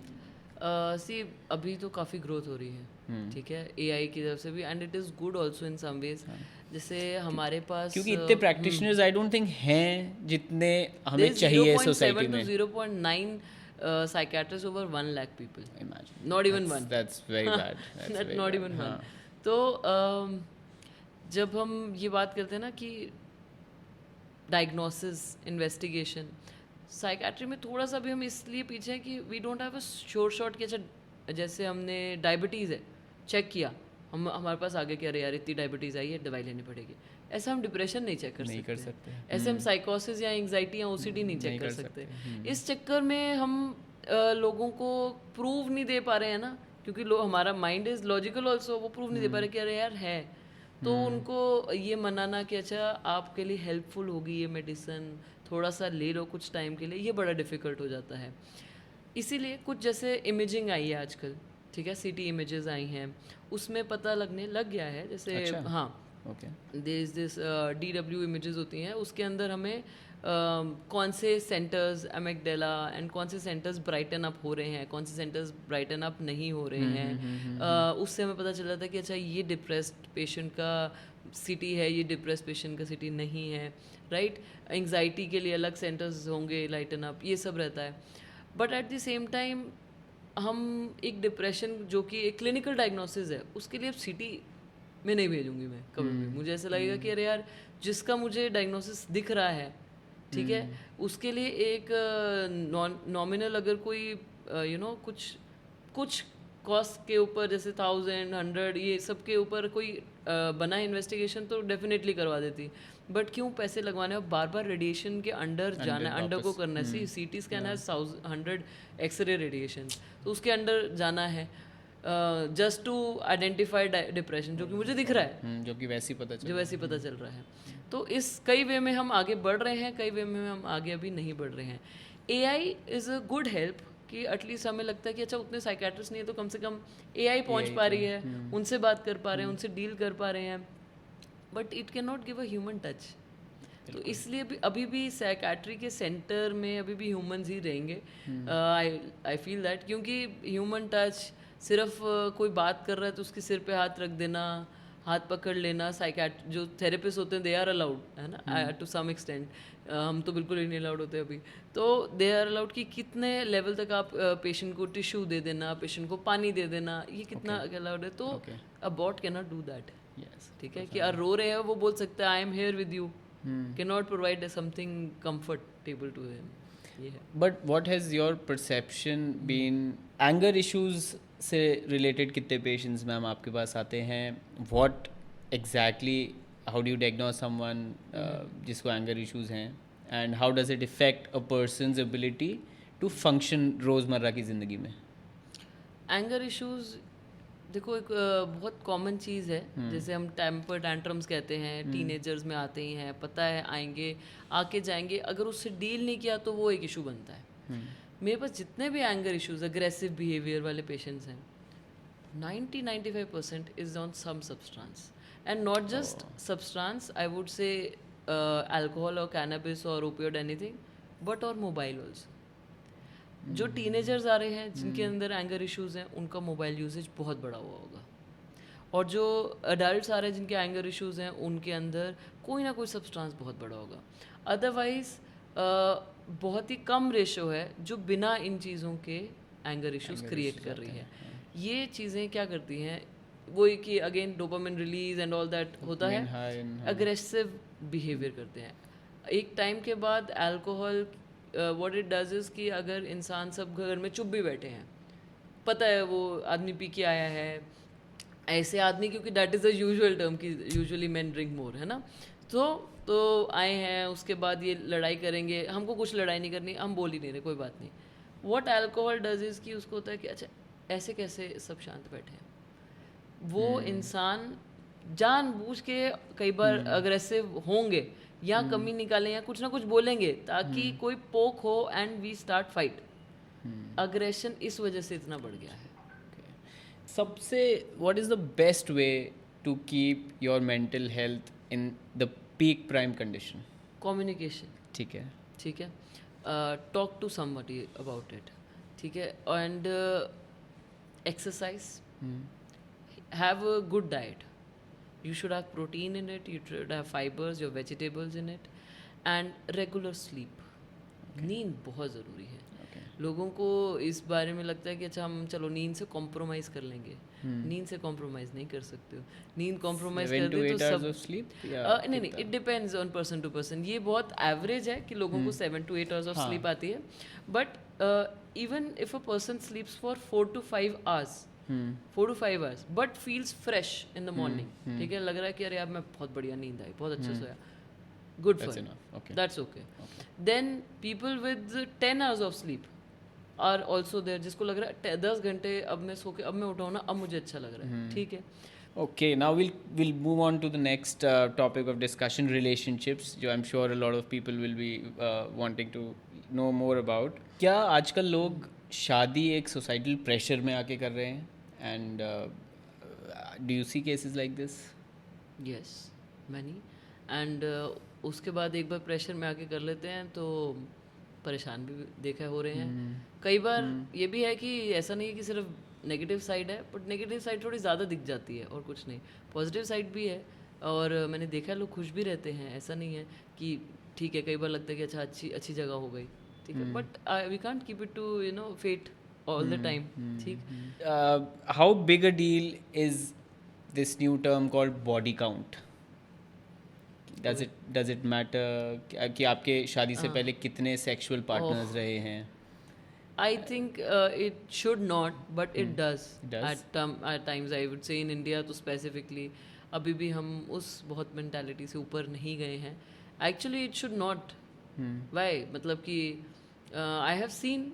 Speaker 1: see अभी तो काफ़ी ग्रोथ हो रही है, ठीक है, एआई की तरफ से भी, and it is good also in some ways, जैसे हमारे पास
Speaker 2: क्योंकि इतने प्रैक्टिशनर्स आई डोंट थिंक हैं जितने हमें चाहिए सोसाइटी में।
Speaker 1: 0.9 psychiatrists over 1 lakh people.
Speaker 2: Imagine.
Speaker 1: Not even one.
Speaker 2: That's very bad.
Speaker 1: Not even one. तो जब हम ये बात करते हैं ना कि डायग्नोसिस, इन्वेस्टिगेशन, साइकेट्री में थोड़ा सा भी हम इसलिए पीछे हैं कि we don't have a sure shot कि अच्छा जैसे हमने डायबिटीज़ है, चेक किया, हमारे पास आगे क्या, अरे यार इतनी डायबिटीज़ आई है, दवाई लेनी पड़ेगी, ऐसा हम डिप्रेशन नहीं चेक कर सकते। ऐसे हम साइकोसिस या एंग्जाइटी या ओसीडी नहीं चेक कर सकते। इस चक्कर में हम लोगों को प्रूव नहीं दे पा रहे हैं ना, क्योंकि हमारा माइंड इज लॉजिकल ऑल्सो, वो प्रूव नहीं दे पा रहे कि अरे यार है, तो उनको ये मनाना कि अच्छा आपके लिए हेल्पफुल होगी ये मेडिसिन, थोड़ा सा ले लो कुछ टाइम के लिए, ये बड़ा डिफ़िकल्ट हो जाता है। इसीलिए कुछ जैसे इमेजिंग आई है आजकल, ठीक है, सीटी इमेजेस आई हैं, उसमें पता लगने लग गया है, जैसे अच्छा? हाँ, दिस DW इमेजेस होती हैं, उसके अंदर हमें कौन से सेंटर्स एमिगडाला एंड कौन से सेंटर्स ब्राइटन अप हो रहे हैं, कौन से सेंटर्स ब्राइटन अप नहीं हो रहे हैं, उससे हमें पता चल जाता है कि अच्छा ये डिप्रेस्ड पेशेंट का सिटी है, ये डिप्रेस्ड पेशेंट का सिटी नहीं है, राइट। एंग्जाइटी के लिए अलग सेंटर्स होंगे, लाइटन अप, ये सब रहता है। But at the same time हम एक डिप्रेशन जो कि एक क्लिनिकल डायग्नोसिस है, उसके लिए अब सिटी में नहीं भेजूंगी मैं कभी भी। मुझे ऐसा लगेगा कि अरे यार जिसका मुझे डायग्नोसिस दिख रहा है, ठीक है, उसके लिए एक नॉमिनल अगर कोई कुछ कॉस्ट के ऊपर जैसे 1000, 100 ये सब के ऊपर कोई बना इन्वेस्टिगेशन तो डेफिनेटली करवा देती। बट क्यों पैसे लगवाने, और बार बार रेडिएशन के अंडर जाना है, अंडर को करना है। CT स्कैन है 100 एक्सरे रेडिएशन, तो उसके अंडर जाना है जस्ट टू आइडेंटिफाई डिप्रेशन, जो कि मुझे दिख रहा है,
Speaker 2: जो कि वैसे ही
Speaker 1: पता चल रहा है। तो इस कई वे में हम आगे बढ़ रहे हैं, कई वे में हम आगे अभी नहीं बढ़ रहे हैं। AI is a good help कि एटलीस्ट हमें लगता है कि अच्छा उतने साइकेट्रिस्ट नहीं है तो कम से कम AI पहुंच पा रही है, उनसे बात कर पा रहे हैं, उनसे डील कर पा रहे हैं, but it can not give a human touch. तो इसलिए अभी भी साइकेट्री के सेंटर में अभी भी ह्यूमंस ही रहेंगे। आई फील दैट, क्योंकि ह्यूमन टच सिर्फ कोई बात कर रहा है तो उसके सिर पे हाथ रख देना, हाथ पकड़ लेना, जो थेरेपिस्ट होते हैं दे आर अलाउड, है ना, टू सम एक्सटेंट, हम तो बिल्कुल ही नहीं अलाउड होते अभी, तो दे आर अलाउड कि कितने लेवल तक आप पेशेंट को टिश्यू दे देना, पेशेंट को पानी दे देना, ये कितना अलाउड है। तो a bot can not do that, ठीक है, कि रो रहे हैं वो बोल सकता है I am here with you, cannot provide something comfortable to him. Yeah.
Speaker 2: But what has your perception been anger issues से रिलेटेड कितने पेशेंट्स मैम आपके पास आते हैं? What exactly how do you diagnose someone जिसको एंगर इश्यूज हैं, and how does it affect a person's ability to function रोज़मर्रा की ज़िंदगी में?
Speaker 1: एंगर इश्यूज देखो एक बहुत कॉमन चीज़ है, जैसे हम टेम्पर टैंट्रम्स कहते हैं, टीनेजर्स में आते ही हैं, पता है आएंगे, आके जाएंगे, अगर उससे डील नहीं किया तो वो एक इशू बनता है। मेरे पास जितने भी एंगर इश्यूज अग्रेसिव बिहेवियर वाले पेशेंट्स हैं, 90-95% is on some substance, and not just substance, I would say alcohol और कैनबिस और ओपियोड एनीथिंग, बट और मोबाइल ऑल्सो। जो टीनेजर्स आ रहे हैं जिनके अंदर एंगर इश्यूज हैं, उनका मोबाइल यूसेज बहुत बड़ा हुआ होगा, और जो अडल्ट आ रहे हैं जिनके एंगर इश्यूज हैं, उनके अंदर कोई ना कोई सब्सटेंस बहुत बड़ा होगा। अदरवाइज बहुत ही कम रेशो है जो बिना इन चीज़ों के एंगर इश्यूज क्रिएट कर रही है। ये चीज़ें क्या करती हैं, वो कि again dopamine release and all that होता है, अग्रेसिव बिहेवियर करते हैं। एक टाइम के बाद alcohol what it does is कि अगर इंसान सब घर में चुप भी बैठे हैं, पता है वो आदमी पी के आया है, ऐसे आदमी, क्योंकि that is a usual term कि यूजुअली मेन ड्रिंक मोर, है ना, तो आए हैं, उसके बाद ये लड़ाई करेंगे, हमको कुछ लड़ाई नहीं करनी, हम बोल ही नहीं रहे, कोई बात नहीं। व्हाट अल्कोहल डज इज़ कि उसको होता है कि अच्छा ऐसे कैसे सब शांत बैठे हैं, वो इंसान जानबूझ के कई बार अग्रेसिव होंगे या कमी निकालें या कुछ ना कुछ बोलेंगे ताकि कोई पोक हो and we start fight. Aggression इस वजह से इतना बढ़ गया है।
Speaker 2: सबसे what is the best way to keep your mental health in the peak prime condition?
Speaker 1: Communication.
Speaker 2: ठीक है,
Speaker 1: ठीक है, talk to somebody about it, ठीक है, and exercise, have a good diet, you should have protein in it, you should have fibers, your vegetables in it, and regular sleep. नींद बहुत ज़रूरी है। लोगों को इस बारे में लगता है कि अच्छा हम चलो नींद से कॉम्प्रोमाइज़ कर लेंगे, नींद से कॉम्प्रोमाइज़ नहीं कर सकते हो। नींद कॉम्प्रोमाइज़ कर दे तो सब नहीं, it depends on person to person. ये बहुत एवरेज है कि लोगों को 7 to 8 hours ऑफ स्लीप आती है, but even if a person स्लीप्स for 4 to 5 hours, 4 to 5 hours, but feels fresh in the morning, ठीक है, लग रहा है कि अरे यार मैं बहुत बढ़िया नींद आई, बहुत अच्छा सोया, good for him, that's okay. Then people with 10 hours of sleep are also there, जिसको लग रहा है 10 घंटे अब मैं सो के अब मैं उठा हूँ ना, अब मुझे अच्छा लग रहा है, ठीक है।
Speaker 2: Okay, now we'll move on to the next topic of discussion, relationships, जो I'm sure a lot of people will be wanting to know more about. क्या आजकल लोग शादी एक सोसाइटल प्रेशर में आके कर रहे हैं? And do you see cases like this?
Speaker 1: Yes, many. And उसके बाद एक बार प्रेशर में आके कर लेते हैं तो परेशान भी देखा हो रहे हैं। कई बार ये भी है कि ऐसा नहीं है कि सिर्फ नेगेटिव साइड है, बट नेगेटिव साइड थोड़ी ज़्यादा दिख जाती है और कुछ नहीं, पॉजिटिव साइड भी है, और मैंने देखा है लोग खुश भी रहते हैं। ऐसा नहीं है कि ठीक है, कई बार लगता है कि अच्छा अच्छी जगह हो गई, ठीक है, but we can't keep it to fate all the time. ठीक।
Speaker 2: How big a deal is this new term called body count? Does it matter कि आपके शादी से पहले कितने sexual partners रहे हैं?
Speaker 1: I think it should not, but it does. At times I would say in India तो specifically अभी भी हम उस बहुत mentality से ऊपर नहीं गए हैं. Actually it should not. Why? मतलब कि I have seen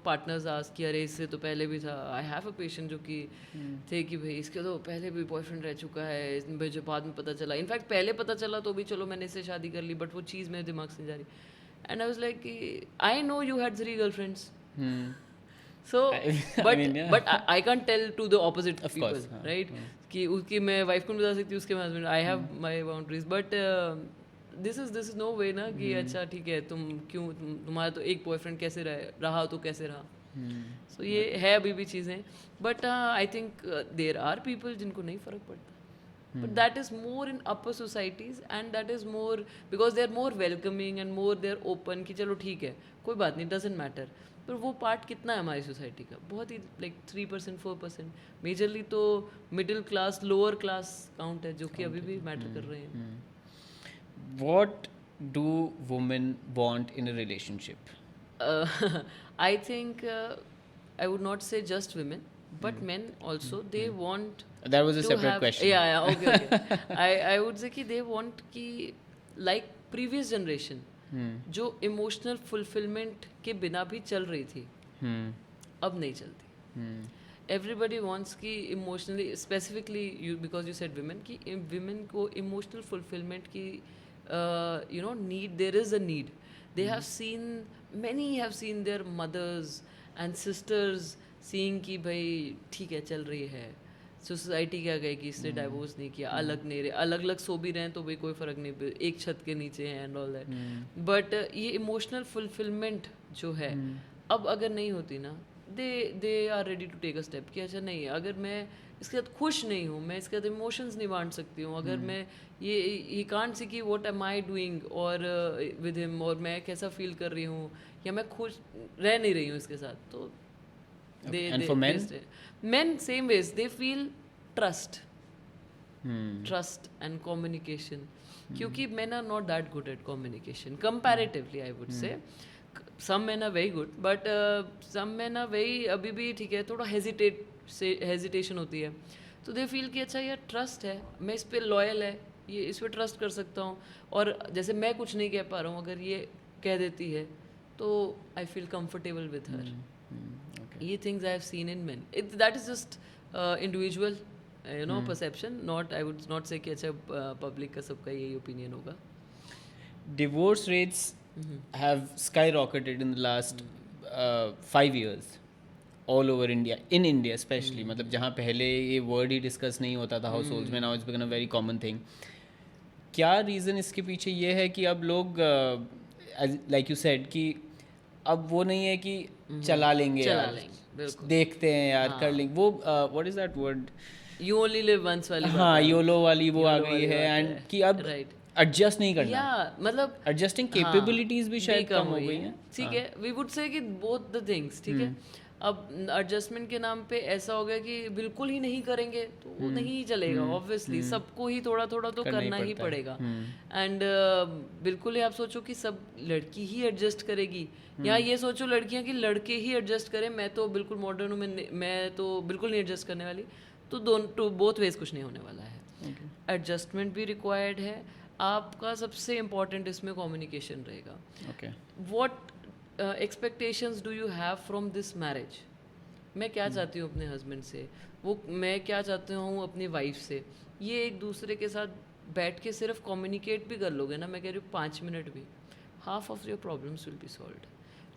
Speaker 1: पार्टनर्स आज कि अरे इससे तो पहले भी था। आई हैव अ पेशेंट जो कि थे कि भाई इसके तो पहले भी बॉयफ्रेंड रह चुका है, जो बाद में पता चला, इनफैक्ट पहले पता चला तो भी चलो मैंने इससे शादी कर ली, बट वो चीज़ मेरे दिमाग से जा रही, एंड आई वाज लाइक कि I know you had 3 girlfriends, so but I can't tell to the opposite people, right, कि उसकी मैं वाइफ को नहीं बता सकती, उसके husband, I have my boundaries, but this is no way ना कि अच्छा ठीक है तुम क्यों तुम्हारा तो एक बॉयफ्रेंड कैसे रहा तो कैसे रहा, सो ये है अभी भी चीज़ें, but I think there are people जिनको नहीं फ़र्क पड़ता, but that is more in upper societies, and that is more because they are more welcoming and more they are open कि चलो ठीक है कोई बात नहीं, डजेंट मैटर, पर वो पार्ट कितना है हमारी सोसाइटी का, बहुत ही लाइक 3% 4%, मेजरली तो middle class lower class count है जो कि अभी भी मैटर कर रहे हैं।
Speaker 2: what do women want in a relationship?
Speaker 1: I think I would not say just women, but men also. They want
Speaker 2: That was a
Speaker 1: to
Speaker 2: separate
Speaker 1: have,
Speaker 2: question.
Speaker 1: yeah, okay. I would say कि they want कि like previous generation जो emotional fulfillment के बिना भी चल रही थी, अब नहीं चलती. Everybody wants कि emotionally, specifically you, because you said women, कि women को emotional fulfillment की need, there is a need. They have seen, many have seen their mothers and sisters seeing कि भाई ठीक है चल रही है, सोसाइटी क्या कहेगी, इसने डाइवोर्स नहीं किया, अलग नहीं रहे, अलग अलग सो भी रहे हैं तो भाई कोई फ़र्क नहीं, एक छत के नीचे हैं एंड ऑल दैट. बट ये इमोशनल फुलफिलमेंट जो है, अब अगर नहीं होती ना, they are ready to take a step कि अच्छा नहीं, अगर मैं इसके साथ खुश नहीं हूँ, मैं इसके साथ इमोशंस नहीं बांट सकती हूँ, अगर मैं ये कांट सी कि व्हाट एम आई डूइंग और विद हिम, और मैं कैसा फील कर रही हूँ, या मैं खुश रह नहीं रही हूँ इसके साथ, तो
Speaker 2: And for men?
Speaker 1: Men same ways, they feel trust and communication. क्योंकि men are not that good at communication comparatively, I would say. Some men are very good, but some men are very, अभी भी ठीक है, थोड़ा hesitation होती है, तो they feel कि अच्छा यार trust है, मैं इस पे loyal है, ये इस पे trust कर सकता हूँ, और जैसे मैं कुछ नहीं कह पा रहा हूँ, अगर ये कह देती है तो I feel comfortable with her. ये things I have seen in men. That is just individual, perception. Not, I would not say कि अच्छा public का सबका यही opinion होगा.
Speaker 2: Divorce rates have skyrocketed in the last 5 years all over India, in India especially. मतलब जहाँ पहले ये word ही discuss नहीं होता था households में, now it's become a very common thing. क्या reason इसके पीछे ये है कि अब लोग like you said कि अब वो नहीं है कि चला लेंगे यार, देखते हैं यार, कर लेंगे, वो what is that word,
Speaker 1: you only live once वाली,
Speaker 2: हाँ, योलो वाली वो आ गई है, एंड कि अब एडजस्ट नहीं करना,
Speaker 1: या मतलब
Speaker 2: एडजस्टिंग कैपेबिलिटीज भी शायद कम हो गई हैं.
Speaker 1: ठीक है, वी वुड से कि बोथ द थिंग्स, ठीक है. अब एडजस्टमेंट के नाम पे ऐसा हो गया कि बिल्कुल ही नहीं करेंगे तो वो नहीं चलेगा, ऑब्वियसली सबको ही थोड़ा थोड़ा तो करना ही पड़ेगा. एंड बिल्कुल ही आप सोचो कि सब लड़की ही एडजस्ट करेगी, या ये सोचो लड़कियां कि लड़के ही एडजस्ट करें, मैं तो बिल्कुल मॉडर्न हूँ, मैं तो बिल्कुल नहीं एडजस्ट करने वाली, तो दोनों बोथ वेज कुछ नहीं होने वाला है. एडजस्टमेंट भी रिक्वायर्ड है, आपका सबसे इम्पोर्टेंट इसमें कम्युनिकेशन रहेगा. What expectations do you have from this marriage, मैं क्या चाहती हूँ अपने हस्बैंड से, वो मैं क्या चाहती हूँ अपनी वाइफ से, ये एक दूसरे के साथ बैठ के सिर्फ कम्युनिकेट भी कर लोगे ना, मैं कह रही हूँ 5 मिनट भी, half of your problems will be solved.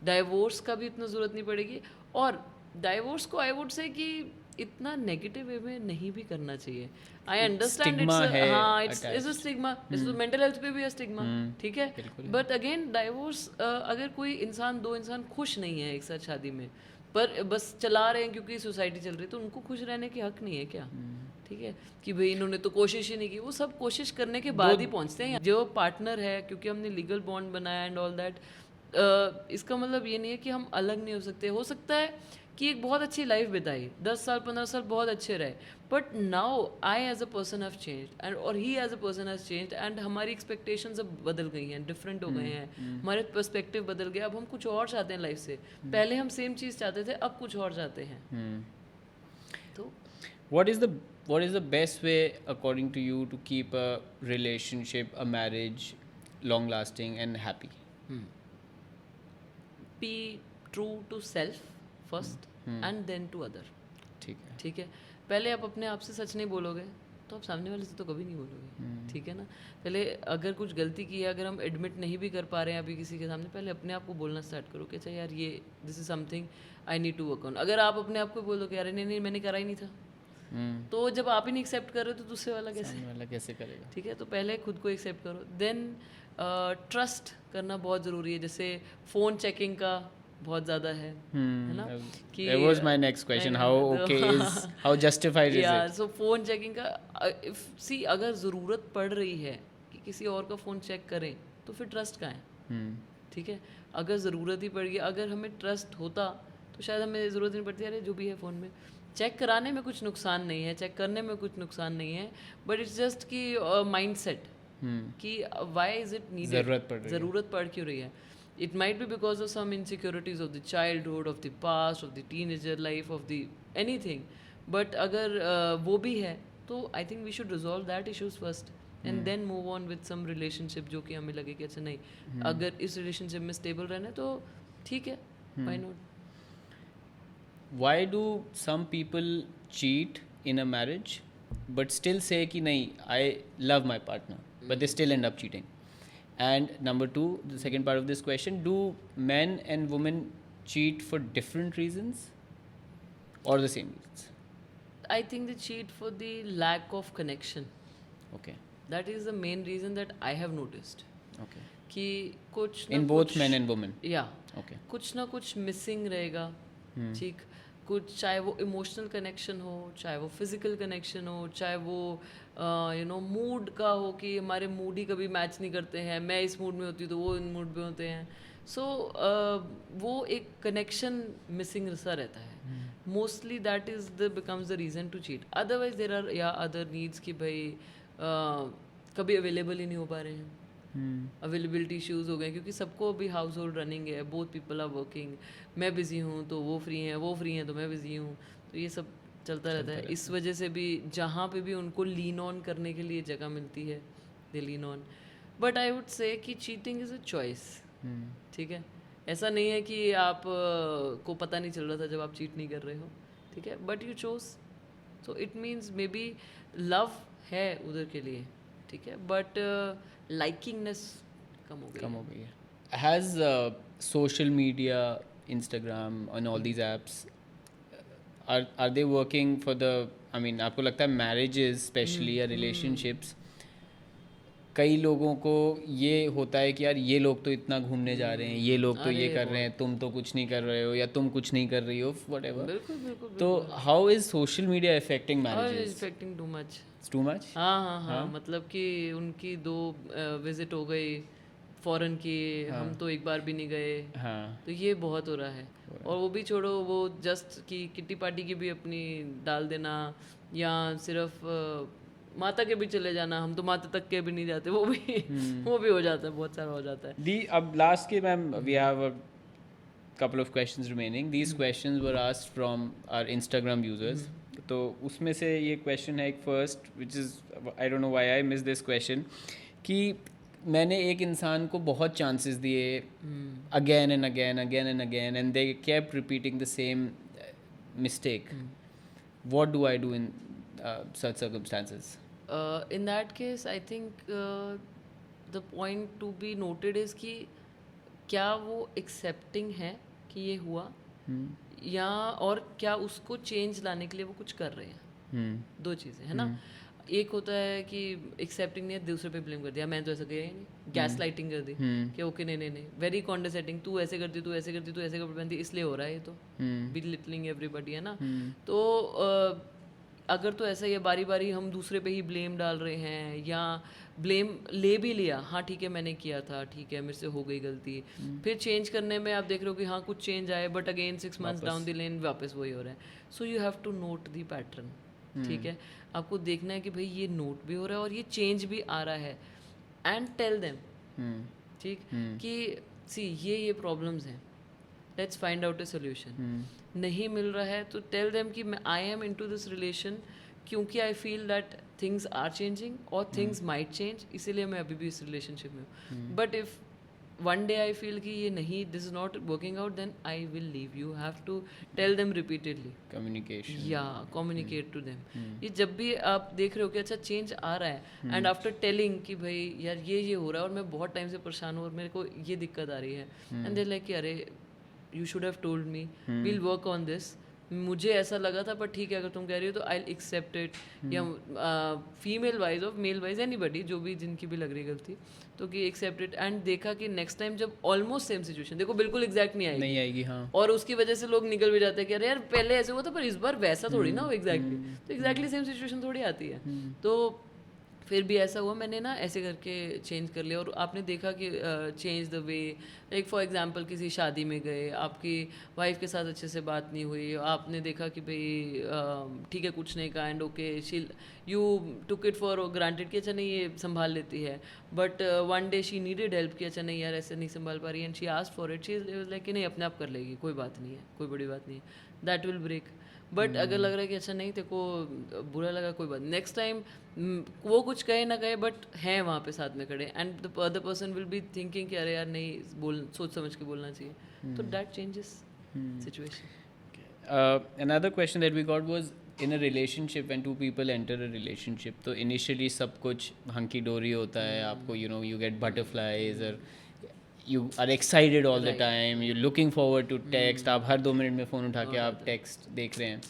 Speaker 1: Divorce का भी इतना ज़रूरत नहीं पड़ेगी, और डाइवोर्स को आई वुड से कि इतना नेगेटिव वे में नहीं भी करना चाहिए. I understand it's a stigma, it's mental health पे भी है स्टिग्मा, ठीक है. बट अगेन डाइवोर्स, अगर कोई इंसान, 2 इंसान खुश नहीं है एक साथ शादी में, पर बस चला रहे हैं क्योंकि सोसाइटी चल रही है, तो उनको खुश रहने की हक नहीं है क्या? ठीक है, कि भाई इन्होंने तो कोशिश ही नहीं की, वो सब कोशिश करने के बाद ही पहुंचते हैं. जो पार्टनर है, क्योंकि हमने लीगल बॉन्ड बनाया एंड ऑल दैट, इसका मतलब ये नहीं है कि हम अलग नहीं हो सकते. हो सकता है कि एक बहुत अच्छी लाइफ बिताई, 10 साल 15 साल बहुत अच्छे रहे, but now I as a person have changed and और ही as a person has changed, and हमारी एक्सपेक्टेशंस अब बदल गई हैं, डिफरेंट हो गए हैं, हमारे पर्सपेक्टिव बदल गया, अब हम कुछ और चाहते हैं लाइफ से. पहले हम सेम चीज़ चाहते थे, अब कुछ और चाहते हैं. तो
Speaker 2: what is the best way according to you to keep a relationship, a marriage long lasting and happy?
Speaker 1: Be true to self first and then to other. ठीक है, पहले आप अपने आप से सच नहीं बोलोगे तो आप सामने वाले से तो कभी नहीं बोलोगे. ठीक है ना, पहले अगर कुछ गलती की है, अगर हम एडमिट नहीं भी कर पा रहे हैं अभी किसी के सामने, पहले अपने आप को बोलना स्टार्ट करो कि अच्छा यार ये this is something I need to work on. अगर आप अपने आप को बोलोगे अरे नहीं मैंने करा ही नहीं था, तो जब आप ही नहीं एक्सेप्ट कर रहे हो तो दूसरे वाला कैसे करेगा. ठीक है, तो पहले खुद को एक्सेप्ट करो. देन ट्रस्ट करना बहुत ज़रूरी है. जैसे फ़ोन चेकिंग का बहुत ज़्यादा है ना, कि
Speaker 2: that was my next question, how justified is it?
Speaker 1: So phone checking का, सी अगर ज़रूरत पड़ रही है कि किसी और का फ़ोन चेक करें तो फिर ट्रस्ट कहाँ है. ठीक है, अगर ज़रूरत ही पड़ गई, अगर हमें ट्रस्ट होता तो शायद हमें ज़रूरत नहीं पड़ती, अरे जो भी है फ़ोन में चेक कराने में कुछ नुकसान नहीं है, चेक करने में कुछ नुकसान नहीं है, बट इट्स जस्ट कि माइंड सेट कि वाई इज इट नीडेड, ज़रूरत पड़ क्यों रही है. It might be because of some insecurities of the childhood, of the past, of the teenager life, of the anything. But अगर वो भी है तो I think we should resolve that issues first and then move on with some relationship जो कि हमें लगे कि अच्छा नहीं अगर इस relationship में stable रहना है तो ठीक है, why not?
Speaker 2: Why do some people cheat in a marriage but still say कि नहीं I love my partner but they still end up cheating? And number two, the second part of this question, do men and women cheat for different reasons or the same reasons?
Speaker 1: I think they cheat for the lack of connection.
Speaker 2: Okay.
Speaker 1: That is the main reason that I have noticed.
Speaker 2: Okay.
Speaker 1: कि कुछ
Speaker 2: in both men and women.
Speaker 1: Yeah.
Speaker 2: Okay.
Speaker 1: कुछ ना कुछ missing रहेगा. ठीक. कुछ चाहे वो इमोशनल कनेक्शन हो, चाहे वो फिजिकल कनेक्शन हो, चाहे वो मूड का हो कि हमारे मूड ही कभी मैच नहीं करते हैं, मैं इस मूड में होती हूँ तो वो इन मूड में होते हैं. सो वो एक कनेक्शन मिसिंग सा रहता है. Mostly that is the becomes the reason to cheat. Otherwise there are या अदर नीड्स कि भाई कभी अवेलेबल ही नहीं हो पा रहे हैं, अवेलेबिलिटी इश्यूज़ हो गए क्योंकि सबको अभी हाउस होल्ड रनिंग है, बोथ पीपल आर वर्किंग. मैं बिज़ी हूँ तो वो फ्री हैं, वो फ्री हैं तो मैं बिज़ी हूँ, तो ये सब चलता रहता है. इस वजह से भी जहाँ पे भी उनको लीन ऑन करने के लिए जगह मिलती है they lean on. But I would say कि चीटिंग इज़ अ चॉइस. ठीक है, ऐसा नहीं है कि आप को पता नहीं चल रहा था जब आप चीट नहीं कर रहे हो. ठीक है, but you chose, so it means may be love है उधर के लिए. ठीक है, बट लाइकिंगनेस कम हो गई है.
Speaker 2: Has social media, Instagram and all these apps, are they working for the, I mean आपको लगता है marriages especially या relationships, कई लोगों को ये होता है कि यार ये लोग तो इतना घूमने जा रहे हैं, ये लोग तो ये कर रहे हैं, तुम तो कुछ नहीं कर रहे हो या तुम कुछ नहीं कर रही हो, whatever.
Speaker 1: बिल्कुल.
Speaker 2: तो how is social media affecting marriages?
Speaker 1: Affecting too much.
Speaker 2: Too much?
Speaker 1: हाँ. मतलब कि उनकी 2 विजिट हो गई फॉरेन की, हम तो एक बार भी नहीं गए.
Speaker 2: हाँ.
Speaker 1: तो ये बहुत हो रहा है. और वो भी छोड़ो, वो जस्ट कि किट्टी पार्टी की भी अपनी डाल देना या सिर्फ माता के भी चले जाना, हम तो माता तक के भी नहीं जाते, वो भी हो जाता है, बहुत सारा हो जाता है.
Speaker 2: अब लास्ट के ma'am we have a couple of questions remaining. These questions were asked from our Instagram users. तो उसमें से ये क्वेश्चन है एक first, which is I don't know why I miss this question, कि मैंने एक इंसान को बहुत चांसेस दिए again and again and they kept repeating the same mistake. What do I do in such circumstances?
Speaker 1: In that case I think the point to be noted is कि क्या वो एक्सेप्टिंग है कि ये हुआ, या और क्या उसको चेंज लाने के लिए वो कुछ कर रहे हैं. 2 चीज़ें है ना. एक होता है कि एक्सेप्टिंग नहीं है, दूसरे पे ब्लेम कर दिया, मैं तो ऐसा किया ही नहीं, गैस लाइटिंग कर दी कि ओके नहीं, वेरी कॉन्डेसेंटिंग, तू ऐसे करती, तू ऐसे करती, तू ऐसे कपड़े पहनती, इसलिए हो रहा है ये, तो बिलिटलिंग एवरीबॉडी है ना. तो अगर तो ऐसा ही बारी बारी हम दूसरे पे ही ब्लेम डाल रहे हैं, या ब्लेम ले भी लिया, हाँ ठीक है मैंने किया था, ठीक है मेरे से हो गई गलती, फिर चेंज करने में आप देख रहे हो कि हाँ कुछ चेंज आए, but again 6 months down the lane वापस वही हो रहा है. So you have to note the pattern. ठीक है, आपको देखना है कि भाई ये नोट भी हो रहा है और ये चेंज भी आ रहा है, एंड टेल देम. ठीक कि सी ये प्रॉब्लम्स हैं, let's find out a solution. नहीं मिल रहा है तो टेल देम कि मैं I am into this relation क्योंकि I feel that things are changing और थिंग्स माइट चेंज, इसीलिए मैं अभी भी इस रिलेशनशिप में हूँ. But if one day I feel कि ये नहीं, this is not working out, then I will leave. You have to tell them repeatedly,
Speaker 2: communication,
Speaker 1: या कम्युनिकेट टू देम. ये जब भी आप देख रहे हो कि अच्छा चेंज आ रहा है, एंड आफ्टर टेलिंग कि भाई यार ये हो रहा है और मैं बहुत टाइम से परेशान हूँ और मेरे को ये दिक्कत आ रही है, एंड दे लाइक कि अरे you should have told me, we'll work on this, मुझे ऐसा लगा था पर ठीक है अगर तुम कह रही हो तो आई एक्सेप्ट इट. या फीमेल वाइज और मेल वाइज एनीबडी, जो भी जिनकी भी लग रही गलती, तो कि एक्सेप्ट इट. एंड देखा कि नेक्स्ट टाइम जब ऑलमोस्ट सेम सिचुएशन, देखो बिल्कुल एग्जैक्ट नहीं आएगी. हाँ. और उसकी वजह से लोग निकल भी जाते हैं कि अरे यार पहले ऐसे हुआ था पर इस बार वैसा थोड़ी ना हो एग्जैक्टली. तो एग्जैक्टली सेम सिचुएशन थोड़ी आती है. तो फिर भी ऐसा हुआ, मैंने ना ऐसे करके चेंज कर लिया। और आपने देखा कि change the way, like for example किसी शादी में गए, आपकी वाइफ के साथ अच्छे से बात नहीं हुई, आपने देखा कि भाई ठीक है कुछ नहीं कहा, and okay she you took it for granted कि अच्छा नहीं ये संभाल लेती है, but one day she needed help कि अच्छा नहीं यार ऐसे नहीं संभाल पा रही, and she asked for it, she is like कि नहीं अपने आप कर लेगी, कोई बात नहीं है, कोई बड़ी बात नहीं है, दैट विल ब्रेक। बट अगर लग रहा है कि अच्छा नहीं तेरे को बुरा लगा, कोई बात, नेक्स्ट टाइम वो कुछ कहे ना कहे बट हैं वहाँ पे साथ में खड़े, and the other person will be thinking कि अरे यार नहीं बोल, सोच समझ के बोलना चाहिए, तो that changes situation.
Speaker 2: Another question that we got was in a relationship when two people enter a relationship, तो initially सब कुछ hunky dory होता है, आपको you get butterflies or you are excited all the time, you're looking forward to text, आप हर 2 minute में phone उठा के आप text देख रहे हैं,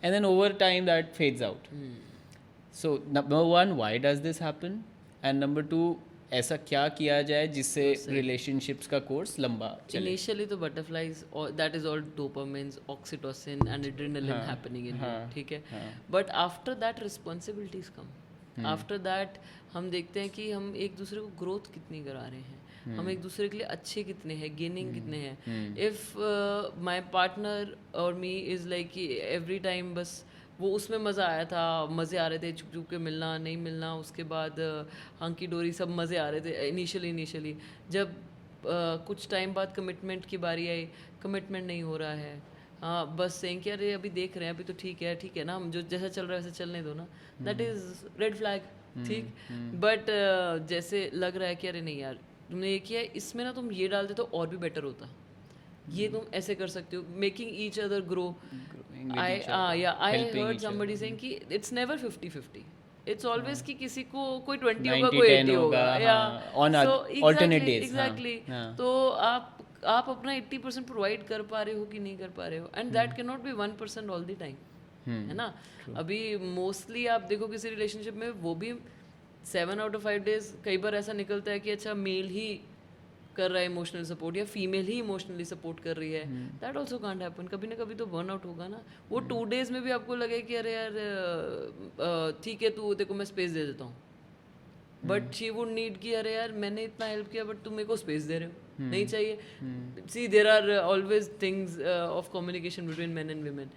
Speaker 2: and then over time that fades out. So number one, why does this happen? And number two, ऐसा क्या किया जाए जिससे relationships का course लंबा चले?
Speaker 1: Initially तो butterflies, that is all dopamines, oxytocin and adrenaline happening in you, ठीक है, but after that responsibilities come. After that हम देखते हैं कि हम एक दूसरे को ग्रोथ कितनी करा रहे हैं, हम एक दूसरे के लिए अच्छे कितने हैं, गेनिंग कितने हैं। इफ़ माई पार्टनर और मी इज़ लाइक कि एवरी टाइम बस वो उसमें मज़ा आया था, मज़े आ रहे थे, चुप चुप के मिलना नहीं मिलना, उसके बाद हंकी डोरी सब मज़े आ रहे थे इनिशियली। जब कुछ टाइम बाद कमिटमेंट की बारी आई, कमिटमेंट नहीं हो रहा है, हाँ बस सेइंग कि अरे अभी देख रहे हैं, अभी तो ठीक है ना, हम जो जैसा चल रहा है वैसे चलने दो ना, दैट इज़ रेड फ्लैग, ठीक। बट जैसे लग रहा है कि अरे नहीं यार तुमने ये किया, इसमें ना तुम ये डालते तो और भी बेटर होता, ये तुम ऐसे कर सकते हो, making each other grow. I heard somebody saying कि it's never 50-50, it's always कि किसी को कोई 20 होगा कोई 80 होगा,
Speaker 2: alternate days,
Speaker 1: exactly. तो आप अपना 80% प्रोवाइड कर पा रहे हो कि नहीं कर पा रहे हो, and that can not be 1% all the time, है ना। अभी मोस्टली आप देखो किसी रिलेशनशिप में वो भी 7 out of 5 days कई बार ऐसा निकलता है कि अच्छा मेल ही कर रहा है इमोशनल सपोर्ट या फीमेल ही इमोशनली सपोर्ट कर रही है, दैट ऑल्सो कांट हैपन। कभी ना कभी तो बर्न आउट होगा ना, वो 2 days में भी आपको लगे कि अरे यार ठीक है तू, तेरे को मैं स्पेस दे देता हूँ, बट शी वुड नीड कि अरे यार मैंने इतना हेल्प किया बट तुम मेरे को स्पेस दे रहे हो, नहीं चाहिए। See there are always things of communication between men and women.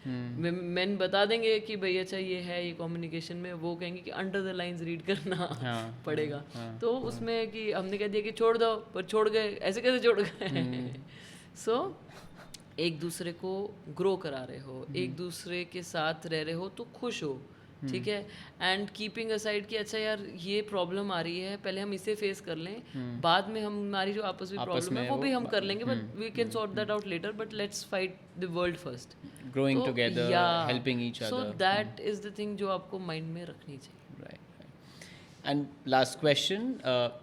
Speaker 1: Men बता देंगे कि भाई अच्छा ये है, ये कम्युनिकेशन में, वो कहेंगे कि अंडर द लाइंस रीड करना पड़ेगा। तो उसमें कि हमने कह दिया कि छोड़ दो, पर छोड़ गए, ऐसे कैसे छोड़ गए? सो एक दूसरे को ग्रो करा रहे हो, एक दूसरे के साथ रह रहे हो तो खुश हो, ठीक है, एंड कीपिंग असाइड कि अच्छा यार ये प्रॉब्लम आ रही है, पहले हम इसे फेस कर लें, बाद में हमारी जो आपस में प्रॉब्लम है वो भी हम कर लेंगे, but we can sort that out later, but let's fight the world first,
Speaker 2: growing together, helping each other.
Speaker 1: So that is the thing जो आपको माइंड में रखनी चाहिए।
Speaker 2: Right. And last question,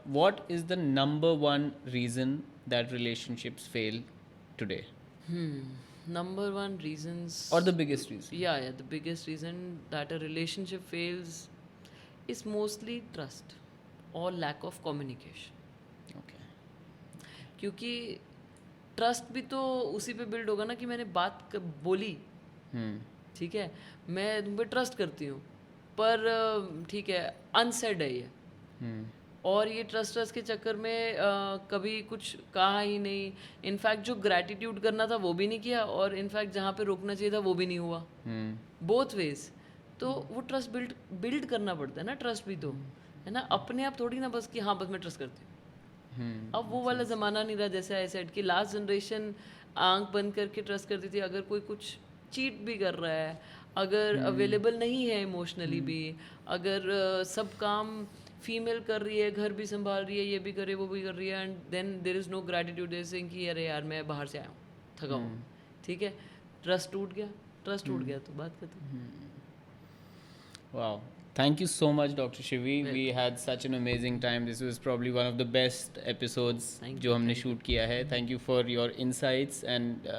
Speaker 2: what is the number 1 reason that relationships fail today?
Speaker 1: Number 1 reasons,
Speaker 2: or the biggest reason?
Speaker 1: Yeah, the biggest reason that a relationship fails is mostly trust or lack of communication.
Speaker 2: Okay.
Speaker 1: क्योंकि trust भी तो उसी पे build होगा ना कि मैंने बात बोली, ठीक है, मैं तुम पे ट्रस्ट करती हूँ, पर ठीक है अनसेड है ये, और ये ट्रस्ट के चक्कर में कभी कुछ कहा ही नहीं, इनफैक्ट जो ग्रैटिट्यूड करना था वो भी नहीं किया, और इनफैक्ट जहाँ पे रोकना चाहिए था वो भी नहीं हुआ, बोथ वेज। तो वो ट्रस्ट बिल्ड करना पड़ता है ना, ट्रस्ट भी तो है ना, अपने आप थोड़ी ना बस कि हाँ बस मैं ट्रस्ट करती हूँ। अब वो वाला ज़माना नहीं रहा, जैसे आई सेड कि लास्ट जनरेशन आंख बंद करके ट्रस्ट करती थी, अगर कोई कुछ चीट भी कर रहा है, अगर अवेलेबल नहीं है इमोशनली भी, अगर सब काम फीमेल कर रही है, घर भी संभाल रही है, ये भी कर रही है, वो भी कर रही है, and then there is no gratitude, जैसे कि अरे यार मैं बाहर से आया हूँ, थका हूँ, ठीक है, ट्रस्ट टूट गया तो बात खत्म।
Speaker 2: Wow. Thank you so much, Dr. Shivi. We had such an amazing time. This was probably one of the best episodes जो हमने shoot किया है. Thank you for your insights and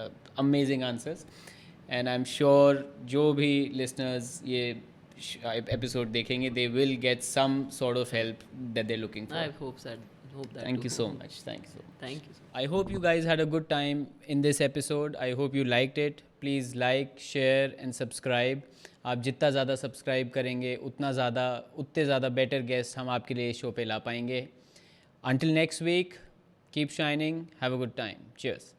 Speaker 2: amazing answers. And I'm sure जो भी listeners ये episode देखेंगे, they will get some sort of help that they're looking for.
Speaker 1: I hope that.
Speaker 2: Thank you so much. Thank you so much.
Speaker 1: Thank you.
Speaker 2: I hope you guys had a good time in this episode. I hope you liked it. Please like, share and subscribe. आप जितना ज़्यादा subscribe करेंगे उतने ज़्यादा better guest हम आपके लिए show पे ला पाएंगे. Until next week, keep shining, have a good time. Cheers.